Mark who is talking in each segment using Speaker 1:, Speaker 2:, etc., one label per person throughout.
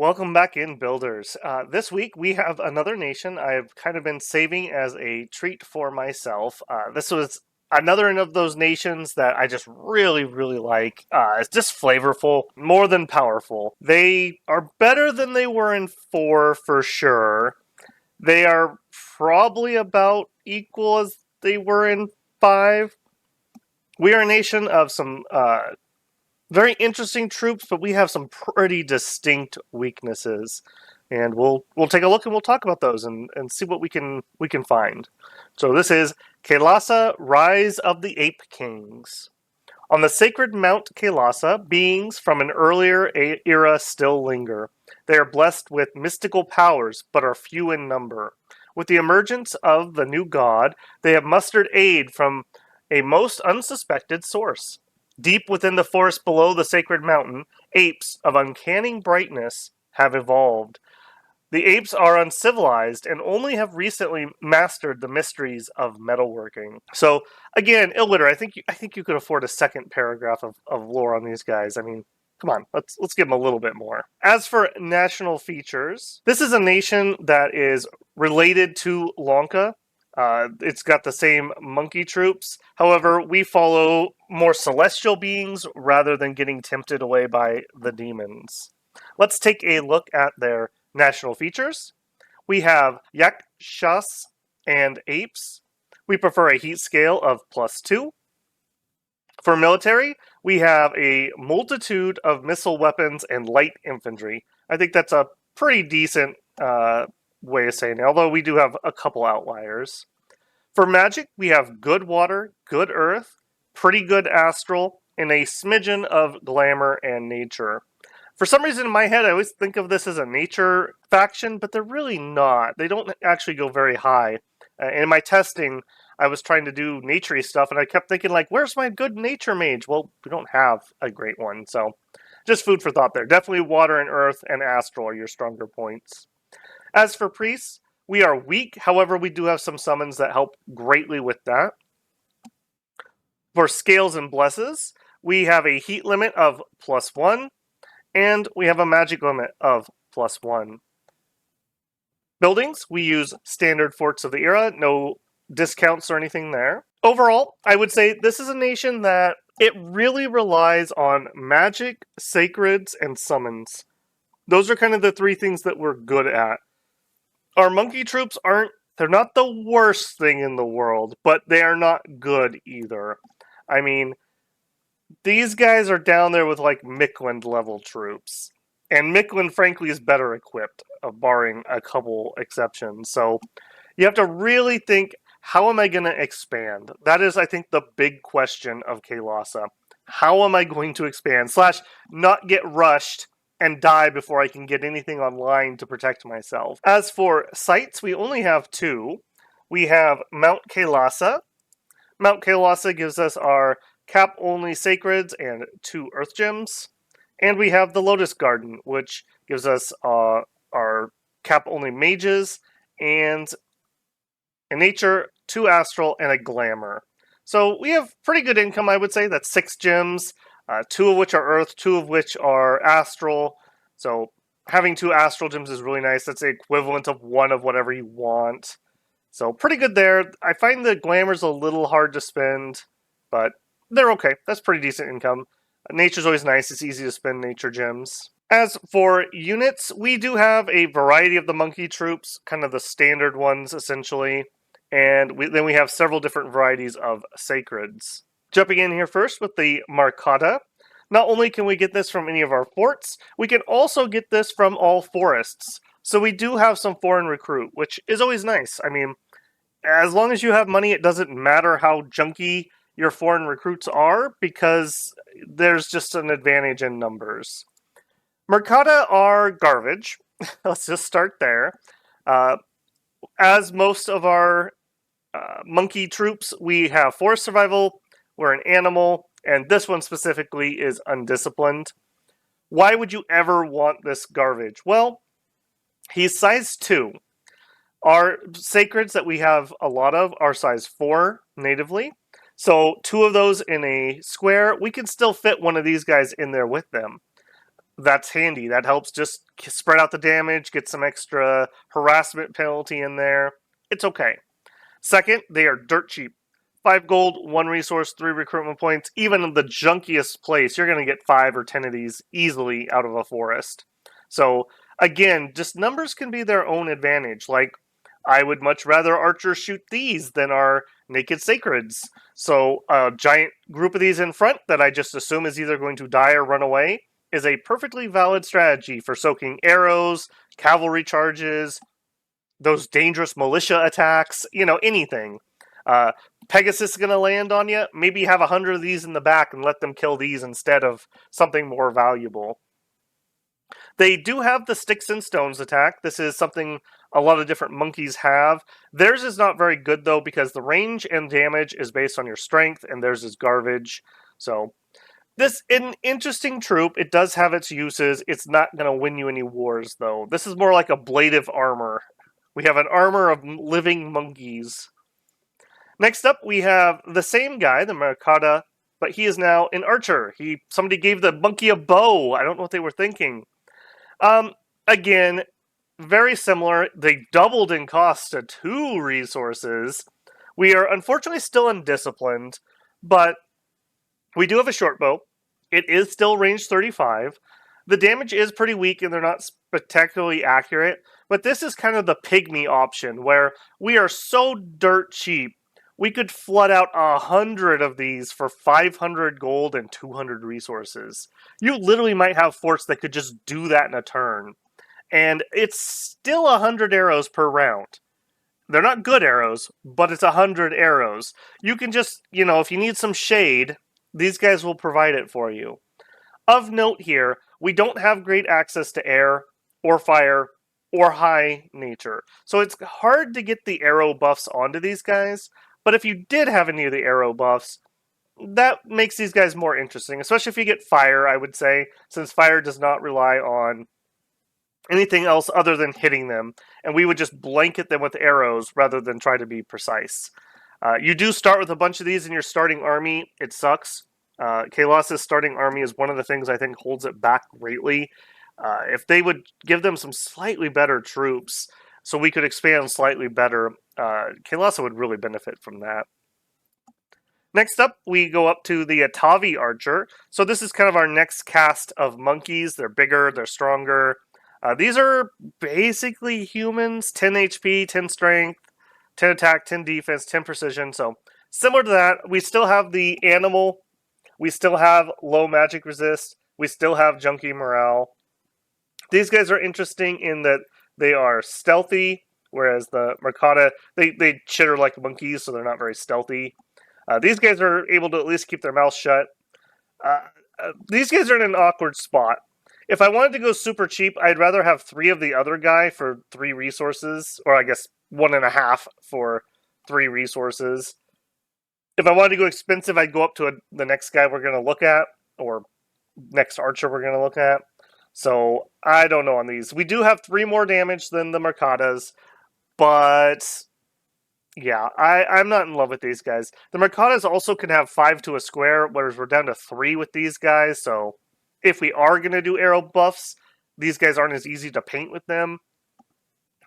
Speaker 1: Welcome back in, builders. This week we have another nation I've kind of been saving as a treat for myself. This was another one of those nations that I just really like. It's just flavorful, more than powerful. They are better than they were in 4 for sure. They are probably about equal as they were in 5. We are a nation of some very interesting troops, but we have some pretty distinct weaknesses, and we'll take a look and we'll talk about those and see what we can find. So this is Kailasa, Rise of the Ape Kings. On the sacred Mount Kailasa, beings from an earlier era still linger. They are blessed with mystical powers, but are few in number. With the emergence of the new god, they have mustered aid from a most unsuspected source. Deep within the forest below the sacred mountain, apes of uncanny brightness have evolved. The apes are uncivilized and only have recently mastered the mysteries of metalworking. So again, Illiter, I think you could afford a second paragraph of lore on these guys. I mean, come on, let's give them a little bit more. As for national features, this is a nation that is related to Lanka. It's got the same monkey troops. However, we follow more celestial beings rather than getting tempted away by the demons. Let's take a look at their national features. We have yakshas and apes. We prefer a heat scale of +2. For military, we have a multitude of missile weapons and light infantry. I think that's a pretty decent way of saying it, although we do have a couple outliers. For magic, we have good water, good earth, pretty good astral, and a smidgen of glamour and nature. For some reason in my head, I always think of this as a nature faction, but they're really not. They don't actually go very high. In my testing, I was trying to do naturey stuff, and I kept thinking, like, where's my good nature mage? Well, we don't have a great one, so just food for thought there. Definitely water and earth and astral are your stronger points. As for priests, we are weak, however, we do have some summons that help greatly with that. For scales and blesses, we have a heat limit of +1, and we have a magic limit of +1. Buildings, we use standard forts of the era, no discounts or anything there. Overall, I would say this is a nation that it really relies on magic, sacreds, and summons. Those are kind of the 3 things that we're good at. Our monkey troops they're not the worst thing in the world, but they are not good either. I mean, these guys are down there with like Mikland level troops. And Mikland, frankly, is better equipped, barring a couple exceptions. So you have to really think, how am I going to expand? That is, I think, the big question of Kailasa. How am I going to expand? / not get rushed and die before I can get anything online to protect myself. As for sites, we only have 2. We have Mount Kailasa. Mount Kailasa gives us our cap-only sacreds and 2 earth gems. And we have the Lotus Garden, which gives us our cap-only mages and a nature, 2 astral, and a glamour. So we have pretty good income, I would say. That's 6 gems. 2 of which are earth, 2 of which are astral. So having 2 astral gems is really nice. That's the equivalent of 1 of whatever you want. So pretty good there. I find the glamour's a little hard to spend, but they're okay. That's pretty decent income. Nature's always nice. It's easy to spend nature gems. As for units, we do have a variety of the monkey troops, kind of the standard ones, essentially. And then we have several different varieties of sacreds. Jumping in here first with the Marcata. Not only can we get this from any of our forts, we can also get this from all forests. So we do have some foreign recruit, which is always nice. I mean, as long as you have money, it doesn't matter how junky your foreign recruits are, because there's just an advantage in numbers. Mercata are garbage. Let's just start there. As most of our monkey troops, we have forest survival, we're an animal, and this one specifically is undisciplined. Why would you ever want this garbage? Well, he's size 2. Our sacreds that we have a lot of are size 4 natively. So 2 of those in a square, we can still fit one of these guys in there with them. that's handy. That helps just spread out the damage, get some extra harassment penalty in there. It's okay. Second, they are dirt cheap. 5 gold, 1 resource, 3 recruitment points. Even in the junkiest place, you're going to get 5 or 10 of these easily out of a forest. So, again, just numbers can be their own advantage. Like, I would much rather archers shoot these than our naked sacreds. So, a giant group of these in front that I just assume is either going to die or run away is a perfectly valid strategy for soaking arrows, cavalry charges, those dangerous militia attacks, anything. Uh, Pegasus is going to land on you. Maybe have 100 of these in the back and let them kill these instead of something more valuable. They do have the sticks and stones attack. This is something a lot of different monkeys have. Theirs is not very good, though, because the range and damage is based on your strength, and theirs is garbage. So, this is an interesting troop. It does have its uses. It's not going to win you any wars, though. This is more like a ablative armor. We have an armor of living monkeys. Next up, we have the same guy, the Mercada, but he is now an archer. Somebody gave the monkey a bow. I don't know what they were thinking. Again, very similar. They doubled in cost to 2 resources. We are unfortunately still undisciplined, but we do have a short bow. It is still range 35. The damage is pretty weak and they're not spectacularly accurate, but this is kind of the pygmy option where we are so dirt cheap. We could flood out 100 of these for 500 gold and 200 resources. You literally might have forts that could just do that in a turn. And it's still 100 arrows per round. They're not good arrows, but it's 100 arrows. You can just, if you need some shade, these guys will provide it for you. Of note here, we don't have great access to air, or fire, or high nature. So it's hard to get the arrow buffs onto these guys, but if you did have any of the arrow buffs, that makes these guys more interesting, especially if you get fire, I would say, since fire does not rely on anything else other than hitting them, and we would just blanket them with arrows rather than try to be precise. You do start with a bunch of these in your starting army. It sucks. Kailasa's starting army is one of the things I think holds it back greatly. If they would give them some slightly better troops, so we could expand slightly better, Kailasa would really benefit from that. Next up, we go up to the Atavi Archer. So this is kind of our next cast of monkeys. They're bigger, they're stronger. These are basically humans, 10 HP, 10 strength, 10 attack, 10 defense, 10 precision. So similar to that, we still have the animal. We still have low magic resist. We still have junky morale. These guys are interesting in that they are stealthy, whereas the Mercada, they chitter like monkeys, so they're not very stealthy. These guys are able to at least keep their mouths shut. These guys are in an awkward spot. If I wanted to go super cheap, I'd rather have 3 of the other guy for 3 resources, or I guess 1.5 for 3 resources. If I wanted to go expensive, I'd go up to the next guy we're going to look at, or next archer we're going to look at. So, I don't know on these. We do have 3 more damage than the Mercadas, but yeah, I'm not in love with these guys. The Mercadas also can have 5 to a square, whereas we're down to 3 with these guys, so if we are going to do arrow buffs, these guys aren't as easy to paint with them.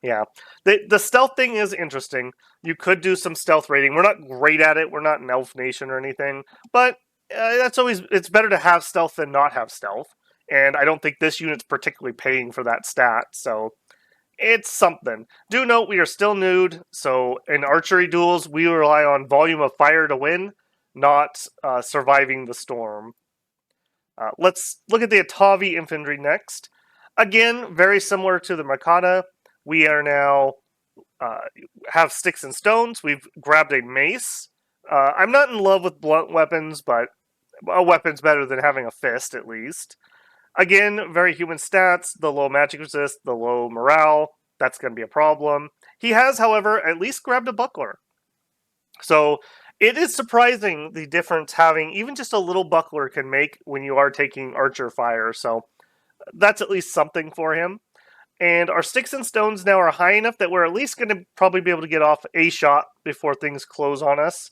Speaker 1: Yeah. The stealth thing is interesting. You could do some stealth raiding. We're not great at it. We're not an elf nation or anything, but it's better to have stealth than not have stealth. And I don't think this unit's particularly paying for that stat, so it's something. Do note we are still nude, so in archery duels, we rely on volume of fire to win, not surviving the storm. Let's look at the Atavi infantry next. Again, very similar to the Mercada. We are now have sticks and stones. We've grabbed a mace. I'm not in love with blunt weapons, but a weapon's better than having a fist, at least. Again, very human stats, the low magic resist, the low morale. That's going to be a problem. He has, however, at least grabbed a buckler. So it is surprising the difference having even just a little buckler can make when you are taking archer fire. So that's at least something for him. And our sticks and stones now are high enough that we're at least going to probably be able to get off a shot before things close on us.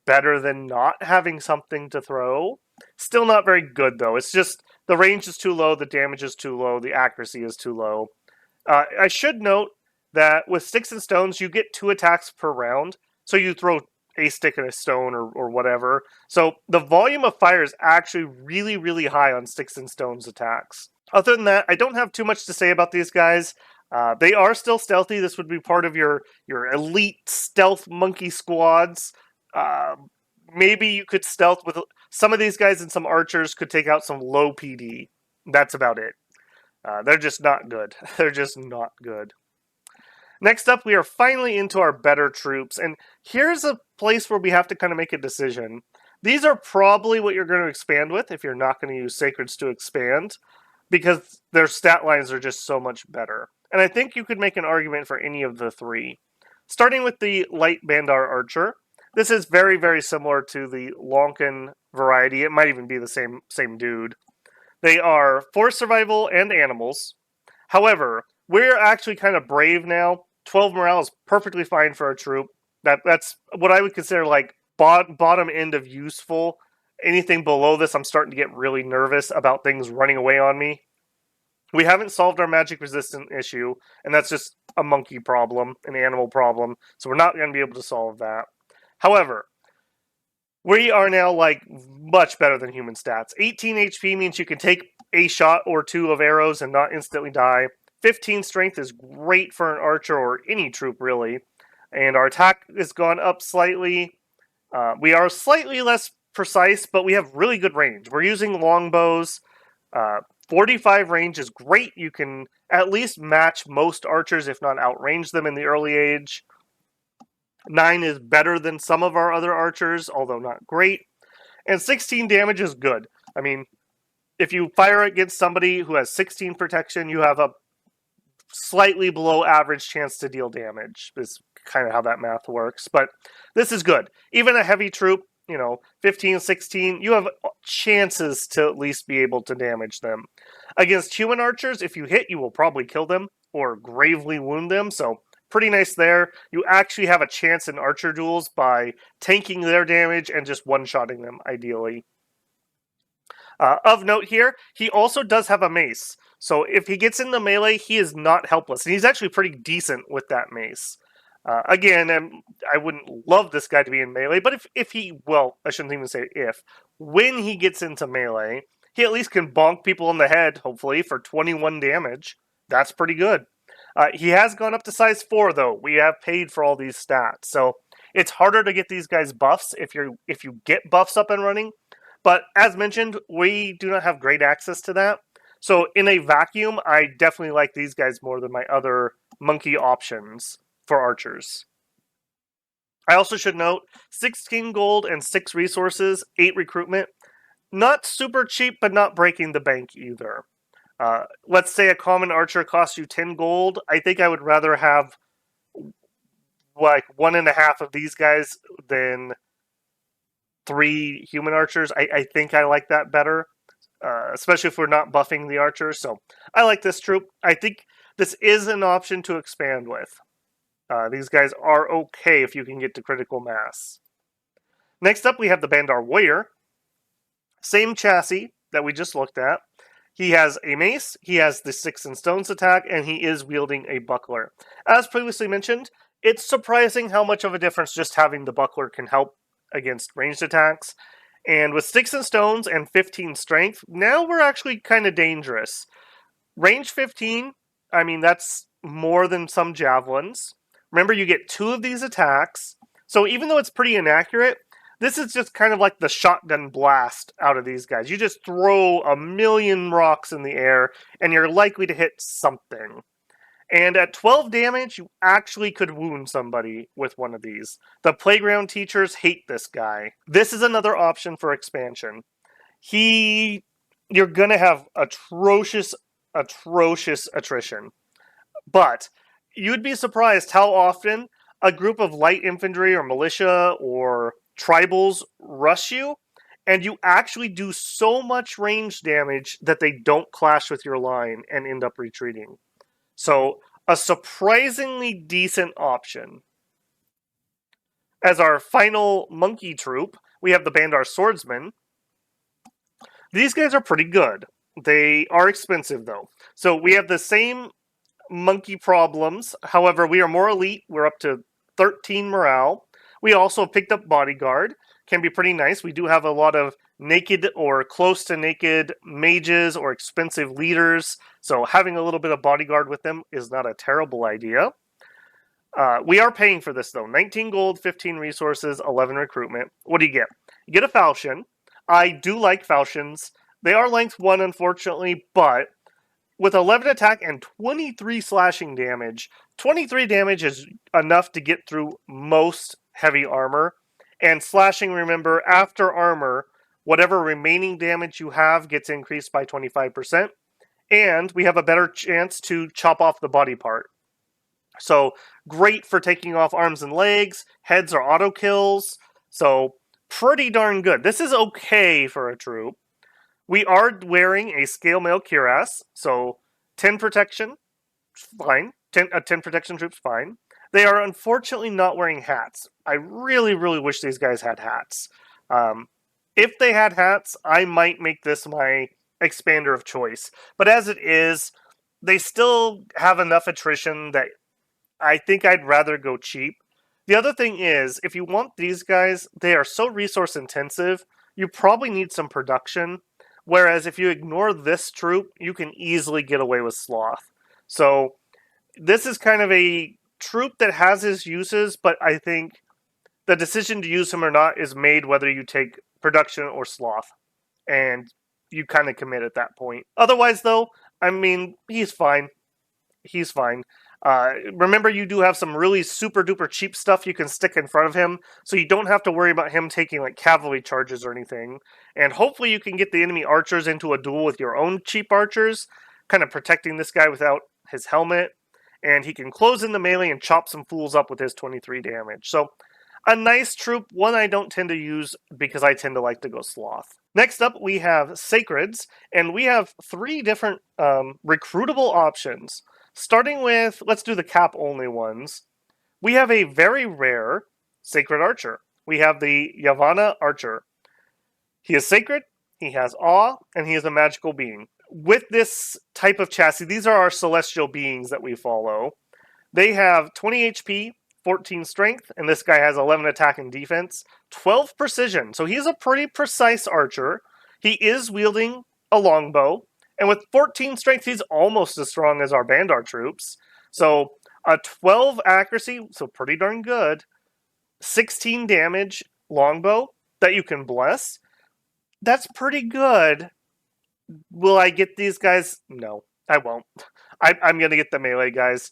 Speaker 1: Better than not having something to throw. Still not very good, though. It's just The range is too low, the damage is too low, the accuracy is too low. I should note that with sticks and stones, you get 2 attacks per round. So you throw a stick and a stone or whatever. So the volume of fire is actually really, really high on sticks and stones attacks. Other than that, I don't have too much to say about these guys. They are still stealthy. This would be part of your elite stealth monkey squads. Maybe you could stealth with some of these guys, and some archers could take out some low PD. That's about it. They're just not good. They're just not good. Next up, we are finally into our better troops, and here's a place where we have to kind of make a decision. These are probably what you're going to expand with if you're not going to use Sacreds to expand, because their stat lines are just so much better. And I think you could make an argument for any of the 3. Starting with the Light Bandar Archer, this is very, very similar to the Lankan variety. It might even be the same dude. They are force survival and animals. However, we're actually kind of brave now. 12 morale is perfectly fine for a troop. That's what I would consider like bottom end of useful. Anything below this, I'm starting to get really nervous about things running away on me. We haven't solved our magic resistant issue, and that's just a monkey problem, an animal problem, so we're not going to be able to solve that. However, we are now like much better than human stats. 18 HP means you can take a shot or 2 of arrows and not instantly die. 15 strength is great for an archer or any troop, really. And our attack has gone up slightly. We are slightly less precise, but we have really good range. We're using longbows. 45 range is great. You can at least match most archers, if not outrange them in the early age. 9 is better than some of our other archers, although not great. And 16 damage is good. I mean, if you fire against somebody who has 16 protection, you have a slightly below average chance to deal damage, is kind of how that math works. But this is good. Even a heavy troop, 15, 16, you have chances to at least be able to damage them. Against human archers, if you hit, you will probably kill them or gravely wound them, so pretty nice there. You actually have a chance in archer duels by tanking their damage and just one-shotting them, ideally. Of note here, he also does have a mace. So if he gets in the melee, he is not helpless. And he's actually pretty decent with that mace. Again, I wouldn't love this guy to be in melee, but if he, well, I shouldn't even say if. When he gets into melee, he at least can bonk people in the head, hopefully, for 21 damage. That's pretty good. He has gone up to size 4, though. We have paid for all these stats. So it's harder to get these guys buffs if you get buffs up and running. But as mentioned, we do not have great access to that. So in a vacuum, I definitely like these guys more than my other monkey options for archers. I also should note, 16 gold and 6 resources, 8 recruitment. Not super cheap, but not breaking the bank either. Let's say a common archer costs you 10 gold. I think I would rather have like 1.5 of these guys than 3 human archers. I think I like that better, especially if we're not buffing the archers. So I like this troop. I think this is an option to expand with. These guys are okay if you can get to critical mass. Next up, we have the Bandar Warrior. Same chassis that we just looked at. He has a mace, he has the sticks and stones attack, and he is wielding a buckler. As previously mentioned, it's surprising how much of a difference just having the buckler can help against ranged attacks. And with sticks and stones and 15 strength, now we're actually kind of dangerous. Range 15, I mean, that's more than some javelins. Remember, you get 2 of these attacks. So even though it's pretty inaccurate, this is just kind of like the shotgun blast out of these guys. You just throw a million rocks in the air, and you're likely to hit something. And at 12 damage, you actually could wound somebody with one of these. The playground teachers hate this guy. This is another option for expansion. You're gonna have atrocious attrition. But you'd be surprised how often a group of light infantry or militia or tribals rush you, and you actually do so much range damage that they don't clash with your line and end up retreating. So, a surprisingly decent option. As our final monkey troop, we have the Bandar Swordsmen. These guys are pretty good. They are expensive, though. So we have the same monkey problems. However, we are more elite. We're up to 13 morale. We also picked up bodyguard. Can be pretty nice. We do have a lot of naked or close to naked mages or expensive leaders. So having a little bit of bodyguard with them is not a terrible idea. We are paying for this though. 19 gold, 15 resources, 11 recruitment. What do you get? You get a falchion. I do like falchions. They are length 1, unfortunately, but with 11 attack and 23 slashing damage, 23 damage is enough to get through most heavy armor. And slashing, remember, after armor, whatever remaining damage you have gets increased by 25%. And we have a better chance to chop off the body part. So great for taking off arms and legs. Heads are auto kills. So pretty darn good. This is okay for a troop. We are wearing a scale mail cuirass, so 10 protection, fine. 10 protection troops, fine. They are unfortunately not wearing hats. I really, really wish these guys had hats. If they had hats, I might make this my expander of choice. But as it is, they still have enough attrition that I think I'd rather go cheap. The other thing is, if you want these guys, they are so resource intensive, you probably need some production. Whereas if you ignore this troop, you can easily get away with sloth. So this is kind of a troop that has its uses, but I think the decision to use him or not is made whether you take production or sloth. And you kind of commit at that point. Otherwise, though, I mean, he's fine. He's fine. Remember, you do have some really super duper cheap stuff you can stick in front of him, so you don't have to worry about him taking like cavalry charges or anything. And hopefully, you can get the enemy archers into a duel with your own cheap archers, kind of protecting this guy without his helmet. And he can close in the melee and chop some fools up with his 23 damage. So, a nice troop, one I don't tend to use because I tend to like to go sloth. Next up, we have Sacreds, and we have 3 different recruitable options. Starting with, let's do the cap-only ones. We have a very rare Sacred Archer. We have the Yavanna Archer. He is sacred, he has awe, and he is a magical being. With this type of chassis, these are our celestial beings that we follow. They have 20 HP, 14 strength, and this guy has 11 attack and defense, 12 precision. So he's a pretty precise archer. He is wielding a longbow. And with 14 strength, he's almost as strong as our Bandar troops. So a 12 accuracy, so pretty darn good. 16 damage longbow that you can bless. That's pretty good. Will I get these guys? No, I won't. I'm going to get the melee guys.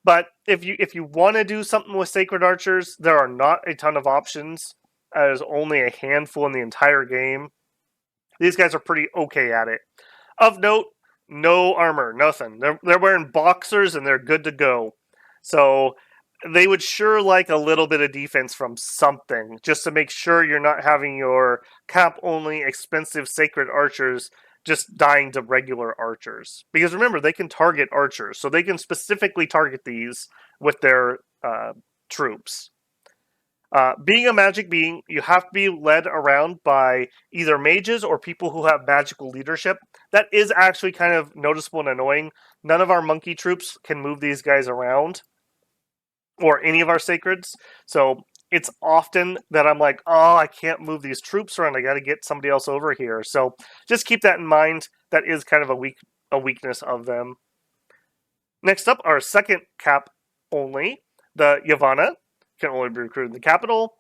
Speaker 1: But if you want to do something with Sacred Archers, there are not a ton of options. There's only a handful in the entire game. These guys are pretty okay at it. Of note, no armor, nothing. They're wearing boxers and they're good to go. So they would sure like a little bit of defense from something, just to make sure you're not having your cap-only expensive Sacred Archers just dying to regular archers. Because remember, they can target archers, so they can specifically target these with their troops. Being a magic being, you have to be led around by either mages or people who have magical leadership. That is actually kind of noticeable and annoying. None of our monkey troops can move these guys around, or any of our sacreds. So it's often that I'm like, oh, I can't move these troops around. I got to get somebody else over here. So just keep that in mind. That is kind of a weakness of them. Next up, our second cap only, the Yavanna. Can only be recruited in the capital.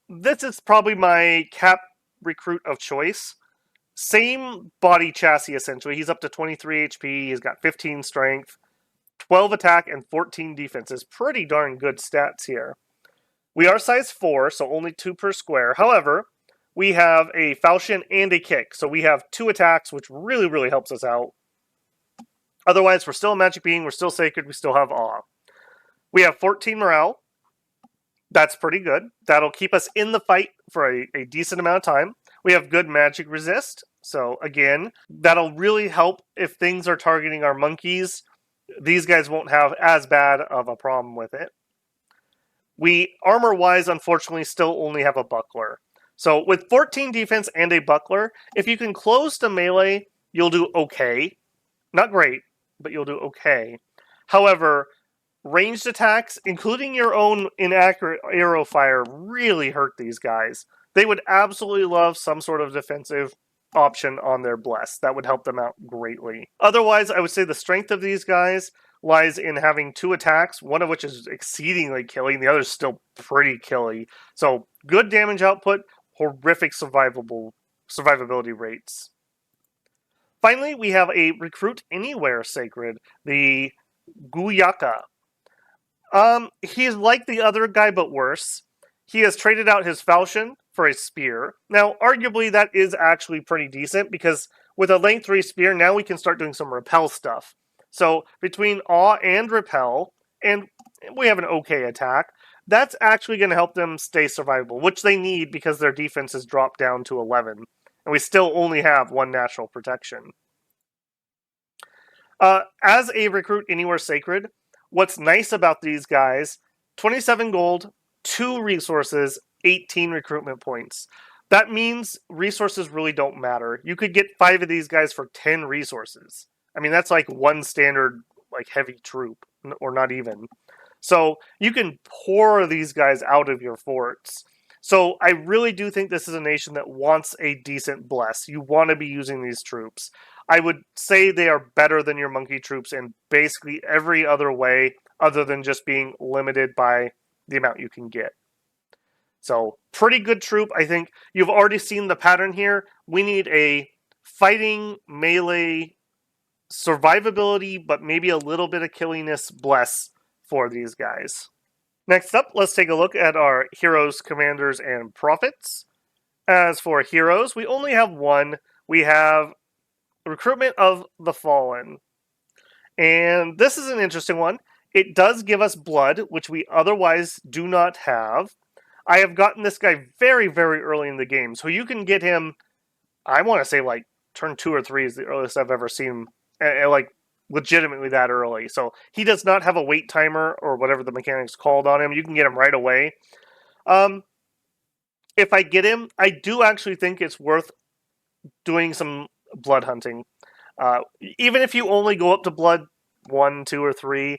Speaker 1: This is probably my cap recruit of choice. Same body chassis, essentially. He's up to 23 HP. He's got 15 strength, 12 attack, and 14 defense. Is pretty darn good stats here. We are size 4, so only 2 per square. However, we have a falchion and a kick. So we have 2 attacks, which really, really helps us out. Otherwise, we're still a magic being. We're still sacred. We still have awe. We have 14 morale. That's pretty good. That'll keep us in the fight for a decent amount of time. We have good magic resist. So again, that'll really help if things are targeting our monkeys. These guys won't have as bad of a problem with it. We, armor-wise, unfortunately, still only have a buckler. So with 14 defense and a buckler, if you can close to melee, you'll do okay. Not great, but you'll do okay. However, ranged attacks, including your own inaccurate arrow fire, really hurt these guys. They would absolutely love some sort of defensive option on their bless. That would help them out greatly. Otherwise, I would say the strength of these guys lies in having 2 attacks, one of which is exceedingly killing, the other is still pretty killy. So good damage output, horrific survivability rates. Finally, we have a Recruit Anywhere Sacred, the Guyaka. He's like the other guy, but worse. He has traded out his falchion for a spear. Now, arguably, that is actually pretty decent, because with a length 3 spear, now we can start doing some repel stuff. So, between awe and repel, and we have an okay attack, that's actually going to help them stay survivable, which they need because their defense has dropped down to 11. And we still only have 1 natural protection. As a Recruit Anywhere Sacred, what's nice about these guys, 27 gold, 2 resources, 18 recruitment points. That means resources really don't matter. You could get 5 of these guys for 10 resources. I mean, that's like 1 standard like heavy troop, or not even. So you can pour these guys out of your forts. So I really do think this is a nation that wants a decent bless. You want to be using these troops. I would say they are better than your monkey troops in basically every other way other than just being limited by the amount you can get. So, pretty good troop. I think you've already seen the pattern here. We need a fighting, melee, survivability, but maybe a little bit of killiness bless for these guys. Next up, let's take a look at our heroes, commanders, and prophets. As for heroes, we only have 1. We have Recruitment of the Fallen. And this is an interesting one. It does give us blood, which we otherwise do not have. I have gotten this guy very, very early in the game. So you can get him, I want to say like turn 2 or 3 is the earliest I've ever seen him, like legitimately that early. So he does not have a wait timer or whatever the mechanic's called on him. You can get him right away. If I get him, I do actually think it's worth doing some blood hunting. Even if you only go up to blood 1, 2, or 3,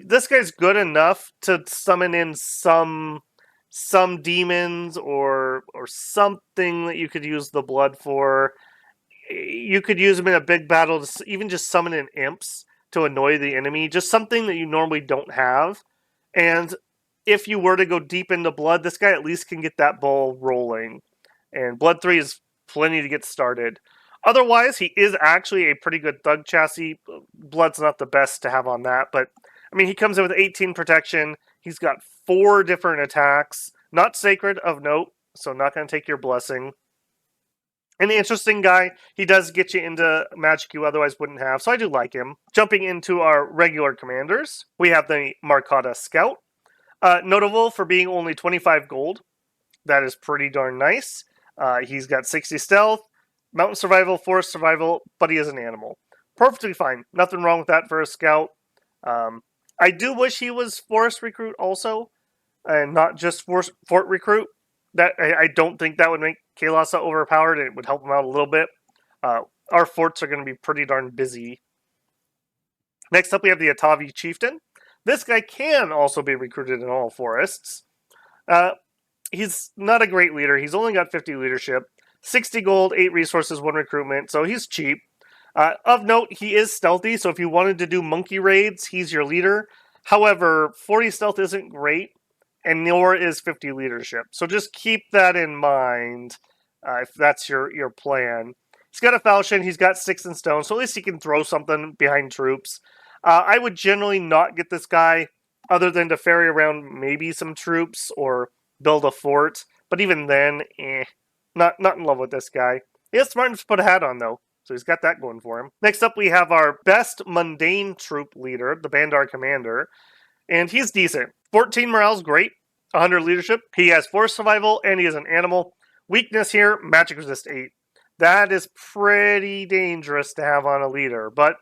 Speaker 1: this guy's good enough to summon in some demons or something that you could use the blood for. You could use him in a big battle to even just summon in imps to annoy the enemy. Just something that you normally don't have. And if you were to go deep into blood, this guy at least can get that ball rolling. And blood 3 is plenty to get started. Otherwise, he is actually a pretty good thug chassis. Blood's not the best to have on that, but I mean, he comes in with 18 protection. He's got 4 different attacks. Not sacred of note, so not going to take your blessing. An interesting guy. He does get you into magic you otherwise wouldn't have, so I do like him. Jumping into our regular commanders, we have the Marcata Scout. Notable for being only 25 gold. That is pretty darn nice. He's got 60 stealth, mountain survival, forest survival, but he is an animal. Perfectly fine. Nothing wrong with that for a scout. I do wish he was forest recruit also, and not just fort recruit. That I don't think that would make Kailasa overpowered, and it would help him out a little bit. Our forts are going to be pretty darn busy. Next up, we have the Atavi Chieftain. This guy can also be recruited in all forests. He's not a great leader. He's only got 50 leadership, 60 gold, 8 resources, 1 recruitment, so he's cheap. Of note, he is stealthy, so if you wanted to do monkey raids, he's your leader. However, 40 stealth isn't great, and nor is 50 leadership. So just keep that in mind if that's your plan. He's got a falchion, he's got 6 in stone, so at least he can throw something behind troops. I would generally not get this guy other than to ferry around maybe some troops or build a fort. But even then, not in love with this guy. He is smart enough to put a hat on, though. So he's got that going for him. Next up, we have our best mundane troop leader, the Bandar Commander. And he's decent. 14 morale's great. 100 leadership. He has force survival, and he is an animal. Weakness here, magic resist 8. That is pretty dangerous to have on a leader. But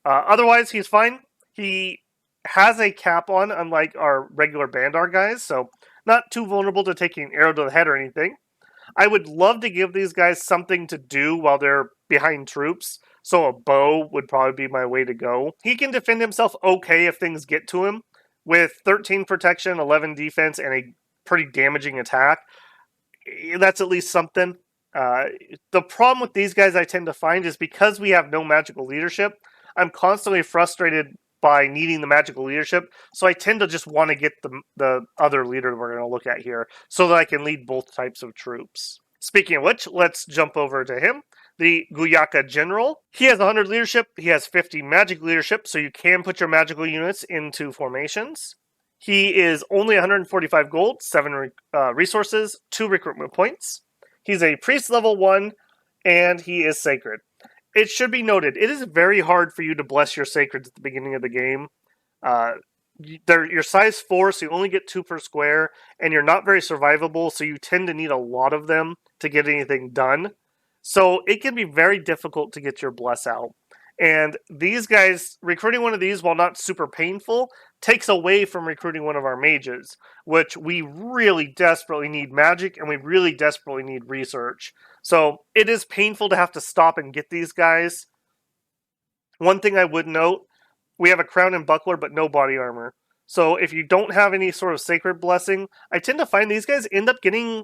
Speaker 1: otherwise, he's fine. He has a cap on, unlike our regular Bandar guys. So not too vulnerable to taking an arrow to the head or anything. I would love to give these guys something to do while they're behind troops. so a bow would probably be my way to go. He can defend himself okay if things get to him. With 13 protection, 11 defense, and a pretty damaging attack, that's at least something. Uh, the problem with these guys I tend to find is because we have no magical leadership, I'm constantly frustrated by needing the magical leadership, so I tend to just want to get the other leader we're going to look at here so that I can lead both types of troops. Speaking of which, let's jump over to him. The Guyaka General. He has 100 leadership, he has 50 magic leadership, so you can put your magical units into formations. He is only 145 gold, 7 resources, 2 recruitment points. He's a priest level 1, and he is sacred. It should be noted, it is very hard for you to bless your sacreds at the beginning of the game. You're size 4, so you only get 2 per square, and you're not very survivable, so you tend to need a lot of them to get anything done. So it can be very difficult to get your bless out. And these guys, recruiting one of these, while not super painful, takes away from recruiting one of our mages, which we really desperately need magic and we really desperately need research. So it is painful to have to stop and get these guys. One thing I would note, we have a crown and buckler, but no body armor. So if you don't have any sort of sacred blessing, I tend to find these guys end up getting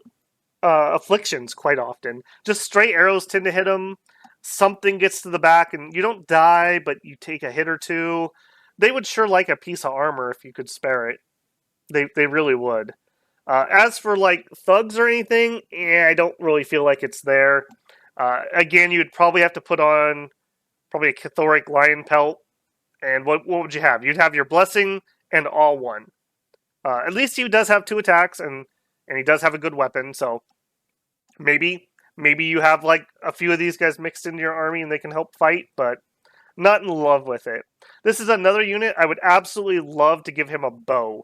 Speaker 1: afflictions quite often. Just stray arrows tend to hit them. Something gets to the back, and you don't die, but you take a hit or two. They would sure like a piece of armor if you could spare it. They really would. As for like thugs or anything, I don't really feel like it's there. Again, you'd probably have to put on probably a Cathoric lion pelt. And what would you have? You'd have your blessing and all one. At least he does have 2 attacks, and he does have a good weapon, so maybe you have like a few of these guys mixed into your army and they can help fight, but not in love with it. This is another unit I would absolutely love to give him a bow.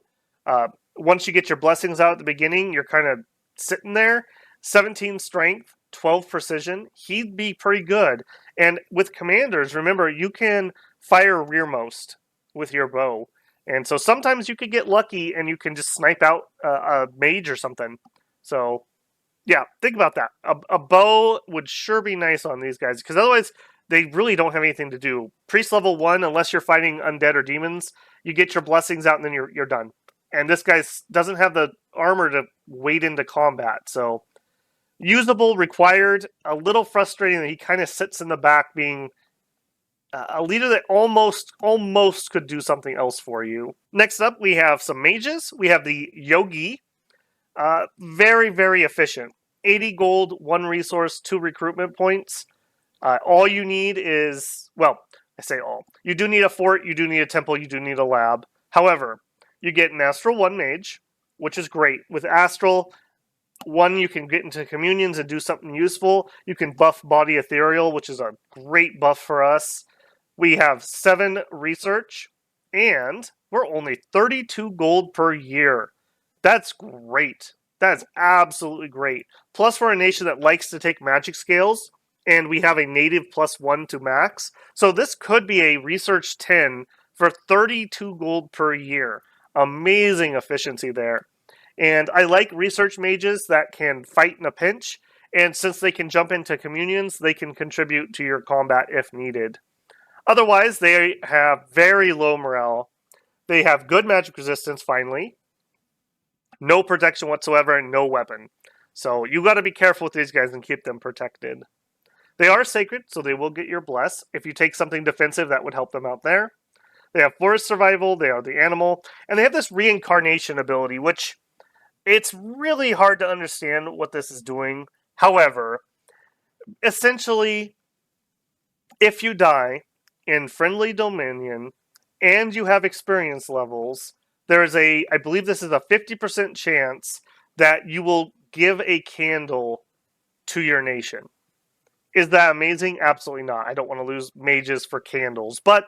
Speaker 1: Once you get your blessings out at the beginning, you're kind of sitting there. 17 strength, 12 precision. He'd be pretty good. And with commanders, remember, you can fire rearmost with your bow. And so sometimes you could get lucky and you can just snipe out a mage or something. So yeah, think about that. A bow would sure be nice on these guys, because otherwise they really don't have anything to do. Priest level 1, unless you're fighting undead or demons, you get your blessings out and then you're done. And this guy doesn't have the armor to wade into combat, so usable, required. A little frustrating that he kind of sits in the back being a leader that almost could do something else for you. Next up, we have some mages. We have the Yogi. Very, very efficient. 80 gold, 1 resource, 2 recruitment points. All you need is, well, I say all. You do need a fort, you do need a temple, you do need a lab. However, you get an Astral 1 mage, which is great. With Astral 1, you can get into communions and do something useful. You can buff Body Ethereal, which is a great buff for us. We have 7 research, and we're only 32 gold per year. That's great. That's absolutely great. Plus, we're a nation that likes to take magic scales, and we have a native +1 to max. So this could be a research 10 for 32 gold per year. Amazing efficiency there. And I like research mages that can fight in a pinch, and since they can jump into communions, they can contribute to your combat if needed. Otherwise, they have very low morale. They have good magic resistance, finally. No protection whatsoever, and no weapon. So you got to be careful with these guys and keep them protected. They are sacred, so they will get your bless. If you take something defensive, that would help them out there. They have forest survival, they are the animal, and they have this reincarnation ability, which it's really hard to understand what this is doing. However, essentially, if you die in friendly dominion and you have experience levels, there is I believe this is a 50% chance that you will give a candle to your nation. Is that amazing? Absolutely not. I don't want to lose mages for candles, but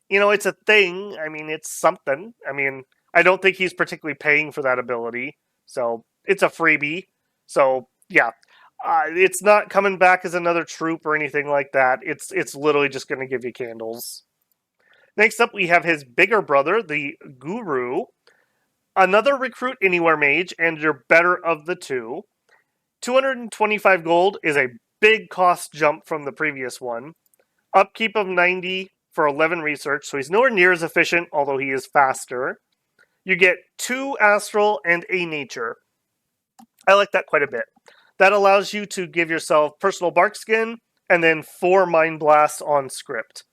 Speaker 1: it's a thing. I mean, it's something. I mean, I don't think he's particularly paying for that ability, so it's a freebie. So yeah, it's not coming back as another troop or anything like that. It's literally just going to give you candles. Next up, we have his bigger brother, the Guru. Another recruit anywhere mage, and your better of the two. 225 gold is a big cost jump from the previous one. Upkeep of 90 for 11 research, so he's nowhere near as efficient, although he is faster. You get 2 astral and a nature. I like that quite a bit. That allows you to give yourself personal bark skin and then 4 mind blasts on script.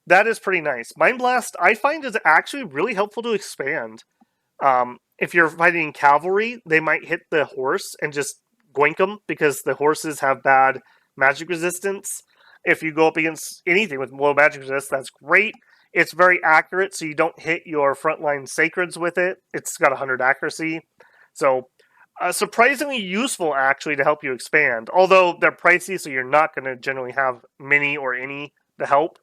Speaker 1: That is pretty nice. Mind blast I find is actually really helpful to expand. If you're fighting cavalry, they might hit the horse and just goink them because the horses have bad magic resistance. If you go up against anything with low magic resistance, that's great. It's very accurate, so you don't hit your frontline sacreds with it. It's got 100 accuracy. So, surprisingly useful, actually, to help you expand. Although they're pricey, so you're not going to generally have many or any to help.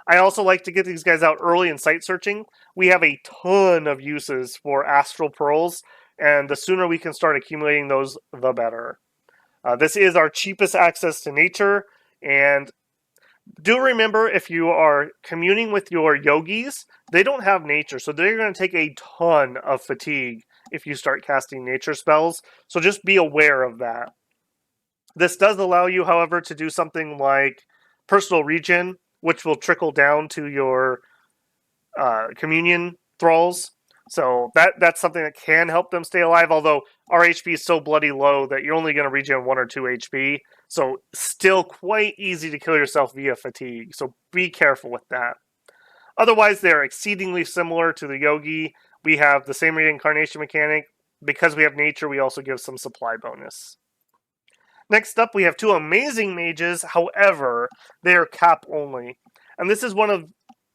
Speaker 1: I also like to get these guys out early in site searching. We have a ton of uses for astral pearls, and the sooner we can start accumulating those, the better. This is our cheapest access to nature, and do remember if you are communing with your yogis, they don't have nature, so they're going to take a ton of fatigue if you start casting nature spells, so just be aware of that. This does allow you, however, to do something like personal regen, which will trickle down to your communion thralls. So that's something that can help them stay alive, although our HP is so bloody low that you're only going to regen 1 or 2 HP. So still quite easy to kill yourself via fatigue. So be careful with that. Otherwise, they're exceedingly similar to the Yogi. We have the same reincarnation mechanic. Because we have nature, we also give some supply bonus. Next up, we have 2 amazing mages. However, they are cap only. And this is one of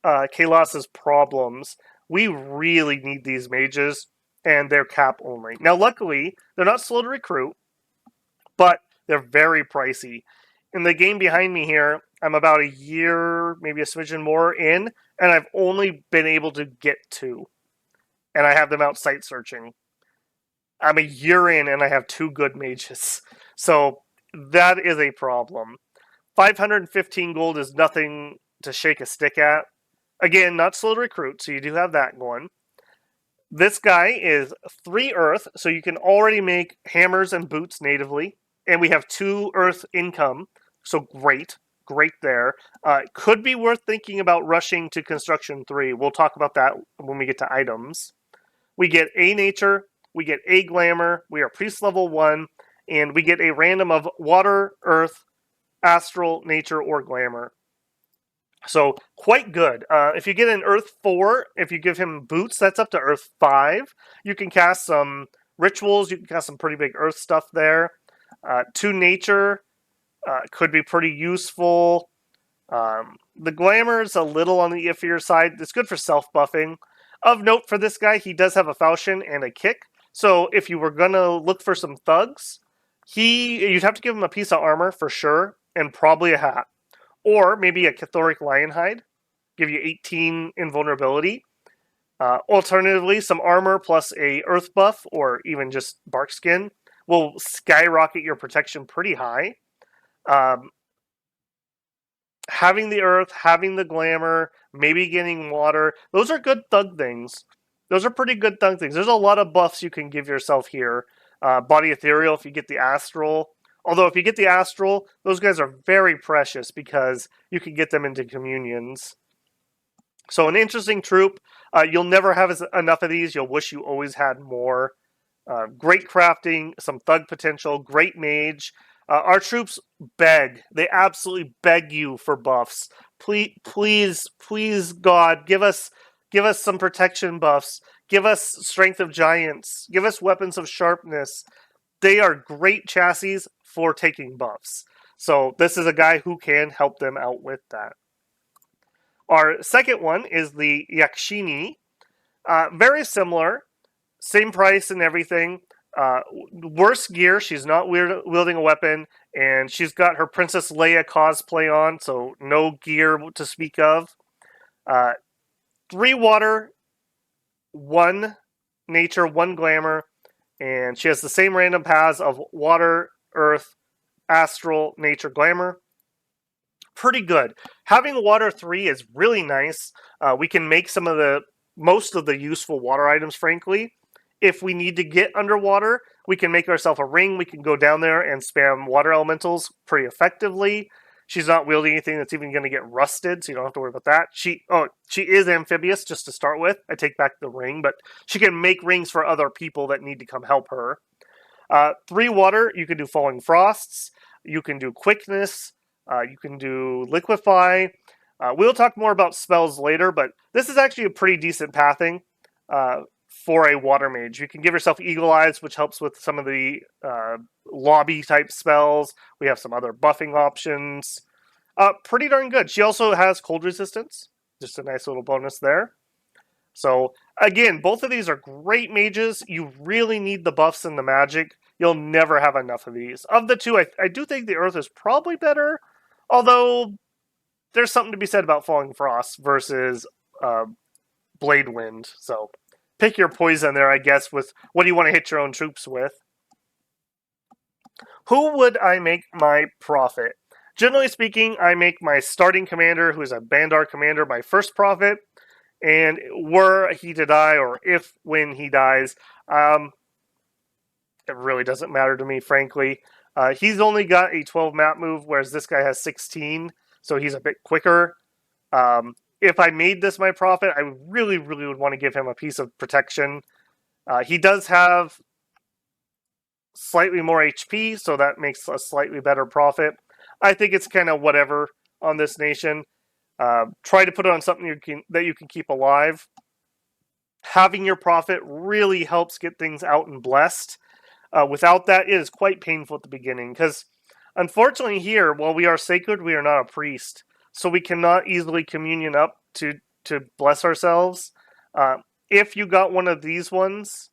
Speaker 1: Kailasa's problems. We really need these mages, and they're cap only. Now, luckily, they're not slow to recruit, but they're very pricey. In the game behind me here, I'm about a year, maybe a smidgen more in, and I've only been able to get 2. And I have them out site searching. I'm a year in, and I have 2 good mages. So that is a problem. 515 gold is nothing to shake a stick at. Again, not slow to recruit, so you do have that going. This guy is 3 earth, so you can already make hammers and boots natively. And we have 2 earth income, so great. Great there. Could be worth thinking about rushing to construction 3. We'll talk about that when we get to items. We get a nature, we get a glamour, we are priest level 1, and we get a random of water, earth, astral, nature, or glamour. So, quite good. If you get an Earth 4, if you give him boots, that's up to Earth 5. You can cast some rituals, you can cast some pretty big Earth stuff there. 2 nature could be pretty useful. The glamour is a little on the iffier side. It's good for self-buffing. Of note for this guy, he does have a falchion and a kick. So, if you were going to look for some thugs, you'd have to give him a piece of armor for sure, and probably a hat. Or maybe a Cathoric Lionhide, give you 18 invulnerability. Alternatively, some armor plus a earth buff, or even just bark skin, will skyrocket your protection pretty high. Having the earth, having the glamour, maybe getting water, those are good thug things. Those are pretty good thug things. There's a lot of buffs you can give yourself here. Body Ethereal if you get the Astral. Although if you get the Astral, those guys are very precious because you can get them into communions. So an interesting troop. You'll never have enough of these. You'll wish you always had more. Great crafting, some thug potential, great mage. Our troops beg. They absolutely beg you for buffs. Please, God, give us some protection buffs. Give us strength of giants. Give us weapons of sharpness. They are great chassis for taking buffs. So this is a guy who can help them out with that. Our second one is the Yakshini. Very similar. Same price and everything. Worse gear. She's not wielding a weapon. And she's got her Princess Leia cosplay on. So no gear to speak of. 3 water. 1 nature. 1 glamour. And she has the same random paths of water, earth, astral, nature, glamour. Pretty good. Having water 3 is really nice. We can make most of the useful water items, frankly. If we need to get underwater, we can make ourselves a ring. We can go down there and spam water elementals pretty effectively. She's not wielding anything that's even going to get rusted, so you don't have to worry about that. She is amphibious just to start with. I take back the ring, but she can make rings for other people that need to come help her. 3 water, you can do Falling Frosts. You can do Quickness. You can do Liquefy. We'll talk more about spells later, but this is actually a pretty decent pathing for a water mage. You can give yourself Eagle Eyes, which helps with some of the lobby type spells. We have some other buffing options. Pretty darn good. She also has cold resistance. Just a nice little bonus there. So, again, both of these are great mages. You really need the buffs and the magic. You'll never have enough of these. Of the two, I do think the Earth is probably better, although there's something to be said about Falling Frost versus Blade Wind. So, pick your poison there, I guess, with what do you want to hit your own troops with. Who would I make my prophet? Generally speaking, I make my starting commander, who is a Bandar commander, my first prophet. And were he to die, or if when he dies, it really doesn't matter to me, frankly. He's only got a 12 map move, whereas this guy has 16, so he's a bit quicker. If I made this my prophet, I really, really would want to give him a piece of protection. He does have slightly more HP, so that makes a slightly better prophet. I think it's kind of whatever on this nation. Try to put it on something that you can keep alive. Having your prophet really helps get things out and blessed. Without that, it is quite painful at the beginning, because unfortunately here, while we are sacred, we are not a priest. So we cannot easily communion up to bless ourselves. If you got one of these ones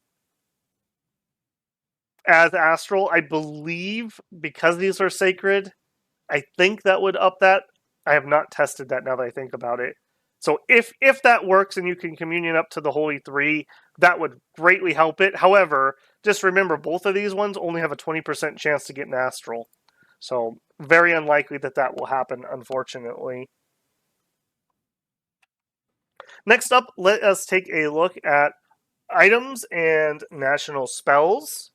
Speaker 1: as astral, I believe, because these are sacred, I think that would up that. I have not tested that now that I think about it. So if that works and you can communion up to the Holy Three, that would greatly help it. However, just remember, both of these ones only have a 20% chance to get an astral. So very unlikely that will happen, unfortunately. Next up, let us take a look at items and national spells.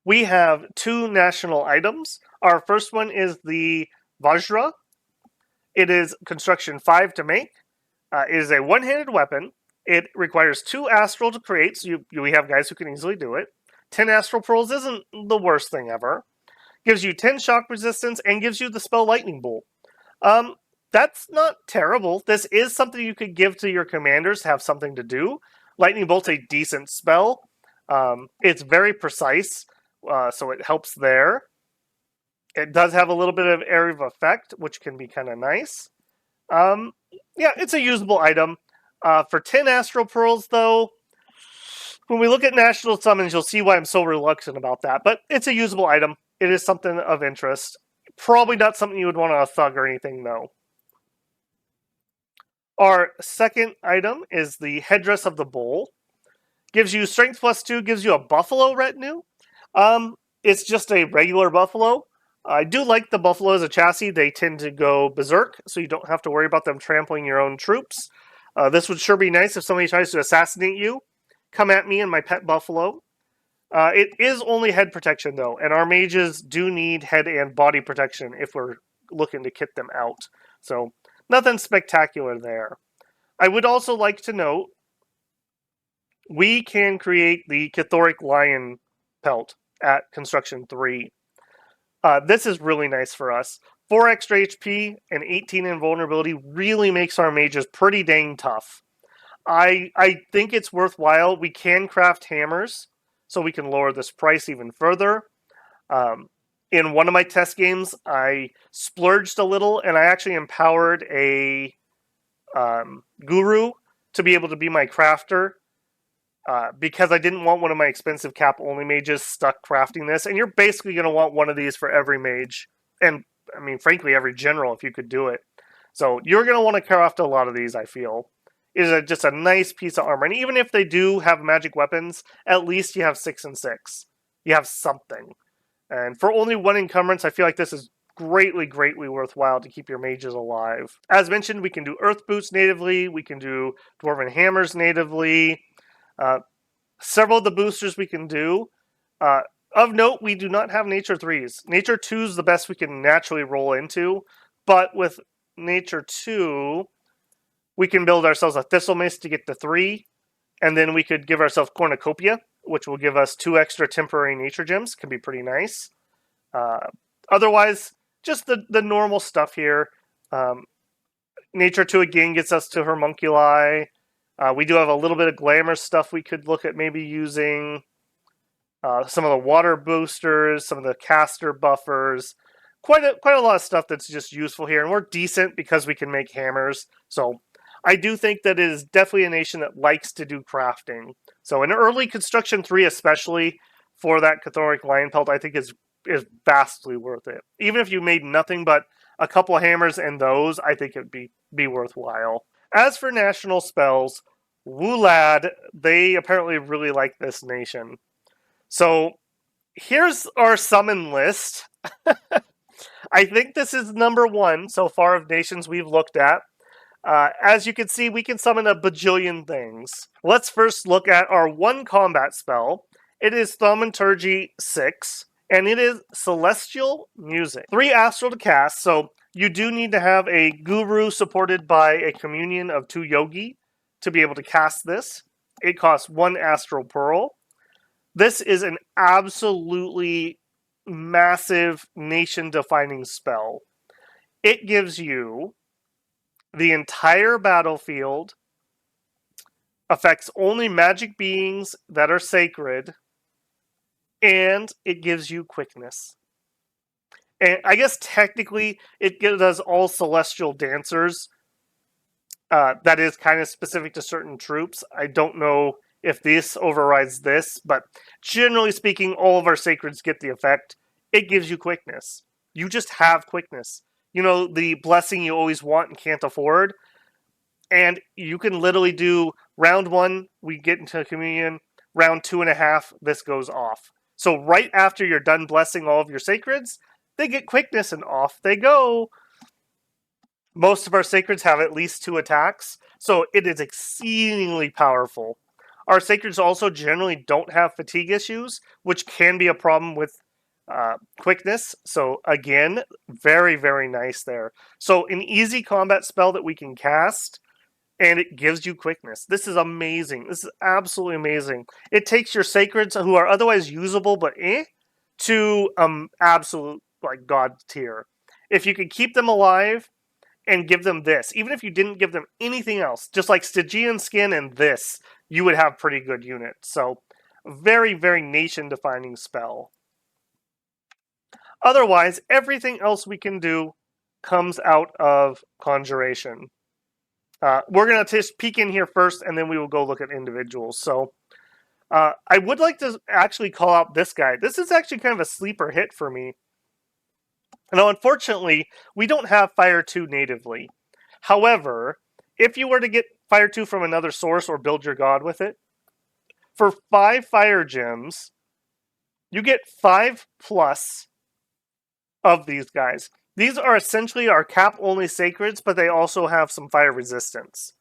Speaker 1: We have 2 national items. Our first one is the Vajra. It is construction 5 to make. It is a one-handed weapon. It requires 2 astral to create, so we have guys who can easily do it. 10 astral pearls isn't the worst thing ever. Gives you 10 shock resistance and gives you the spell Lightning Bolt. That's not terrible. This is something you could give to your commanders to have something to do. Lightning Bolt's a decent spell. It's very precise, so it helps there. It does have a little bit of area of effect, which can be kind of nice. Yeah, it's a usable item. For 10 Astral Pearls, though, when we look at National Summons, you'll see why I'm so reluctant about that. But it's a usable item. It is something of interest. Probably not something you would want on a thug or anything, though. Our second item is the Headdress of the Bull. Gives you Strength +2, gives you a Buffalo Retinue. It's just a regular Buffalo. I do like the Buffalo as a chassis. They tend to go berserk, so you don't have to worry about them trampling your own troops. This would sure be nice if somebody tries to assassinate you. Come at me and my pet Buffalo. It is only head protection, though, and our mages do need head and body protection if we're looking to kit them out. So, nothing spectacular there. I would also like to note, we can create the Cathoric Lion pelt at Construction 3. This is really nice for us. 4 extra HP and 18 invulnerability really makes our mages pretty dang tough. I think it's worthwhile. We can craft hammers, so we can lower this price even further. In one of my test games, I splurged a little, and I actually empowered a guru to be able to be my crafter, because I didn't want one of my expensive cap-only mages stuck crafting this. And you're basically going to want one of these for every mage. And, I mean, frankly, every general, if you could do it. So you're going to want to craft a lot of these, I feel. It is just a nice piece of armor. And even if they do have magic weapons, at least you have 6 and 6. You have something. And for only 1 encumbrance, I feel like this is greatly, greatly worthwhile to keep your mages alive. As mentioned, we can do Earth Boots natively. We can do Dwarven Hammers natively. Several of the boosters we can do. Of note, we do not have Nature 3s. Nature 2 is the best we can naturally roll into. But with Nature 2, we can build ourselves a Thistle Mace to get to 3, and then we could give ourselves Cornucopia, which will give us 2 extra temporary nature gems. Can be pretty nice. Otherwise, just the normal stuff here. Nature 2 again gets us to Homunculi. We do have a little bit of glamour stuff we could look at maybe using. Some of the water boosters, some of the caster buffers. Quite a lot of stuff that's just useful here. And we're decent because we can make hammers. So I do think that it is definitely a nation that likes to do crafting. So in early Construction 3 especially, for that Chthonic Lion Pelt, I think is vastly worth it. Even if you made nothing but a couple of hammers and those, I think it would be worthwhile. As for national spells, Wulad, they apparently really like this nation. So here's our summon list. I think this is number 1 so far of nations we've looked at. As you can see, we can summon a bajillion things. Let's first look at our 1 combat spell. It is Thaumaturgy 6, and it is Celestial Music. 3 astral to cast, so you do need to have a guru supported by a communion of 2 yogi to be able to cast this. It costs 1 astral pearl. This is an absolutely massive nation-defining spell. It gives you the entire battlefield, affects only magic beings that are sacred, and it gives you quickness. And I guess technically it does all celestial dancers. That is kind of specific to certain troops. I don't know if this overrides this, but generally speaking, all of our sacreds get the effect. It gives you quickness. You just have quickness. You know, the blessing you always want and can't afford. And you can literally do round 1, we get into communion. Round 2.5, this goes off. So right after you're done blessing all of your sacreds, they get quickness and off they go. Most of our sacreds have at least 2 attacks, so it is exceedingly powerful. Our sacreds also generally don't have fatigue issues, which can be a problem with quickness. So again, very, very nice there. So an easy combat spell that we can cast, and it gives you quickness. This is amazing. This is absolutely amazing. It takes your sacreds, who are otherwise usable but to absolute like god tier. If you could keep them alive and give them this, even if you didn't give them anything else, just like Stygian Skin and this, you would have pretty good units. So, very, very nation-defining spell. Otherwise, everything else we can do comes out of Conjuration. We're going to just peek in here first, and then we will go look at individuals. So, I would like to actually call out this guy. This is actually kind of a sleeper hit for me. Now, unfortunately, we don't have Fire 2 natively. However, if you were to get Fire 2 from another source or build your god with it, for 5 fire gems, you get 5 plus of these guys. These are essentially our cap-only sacreds, but they also have some fire resistance.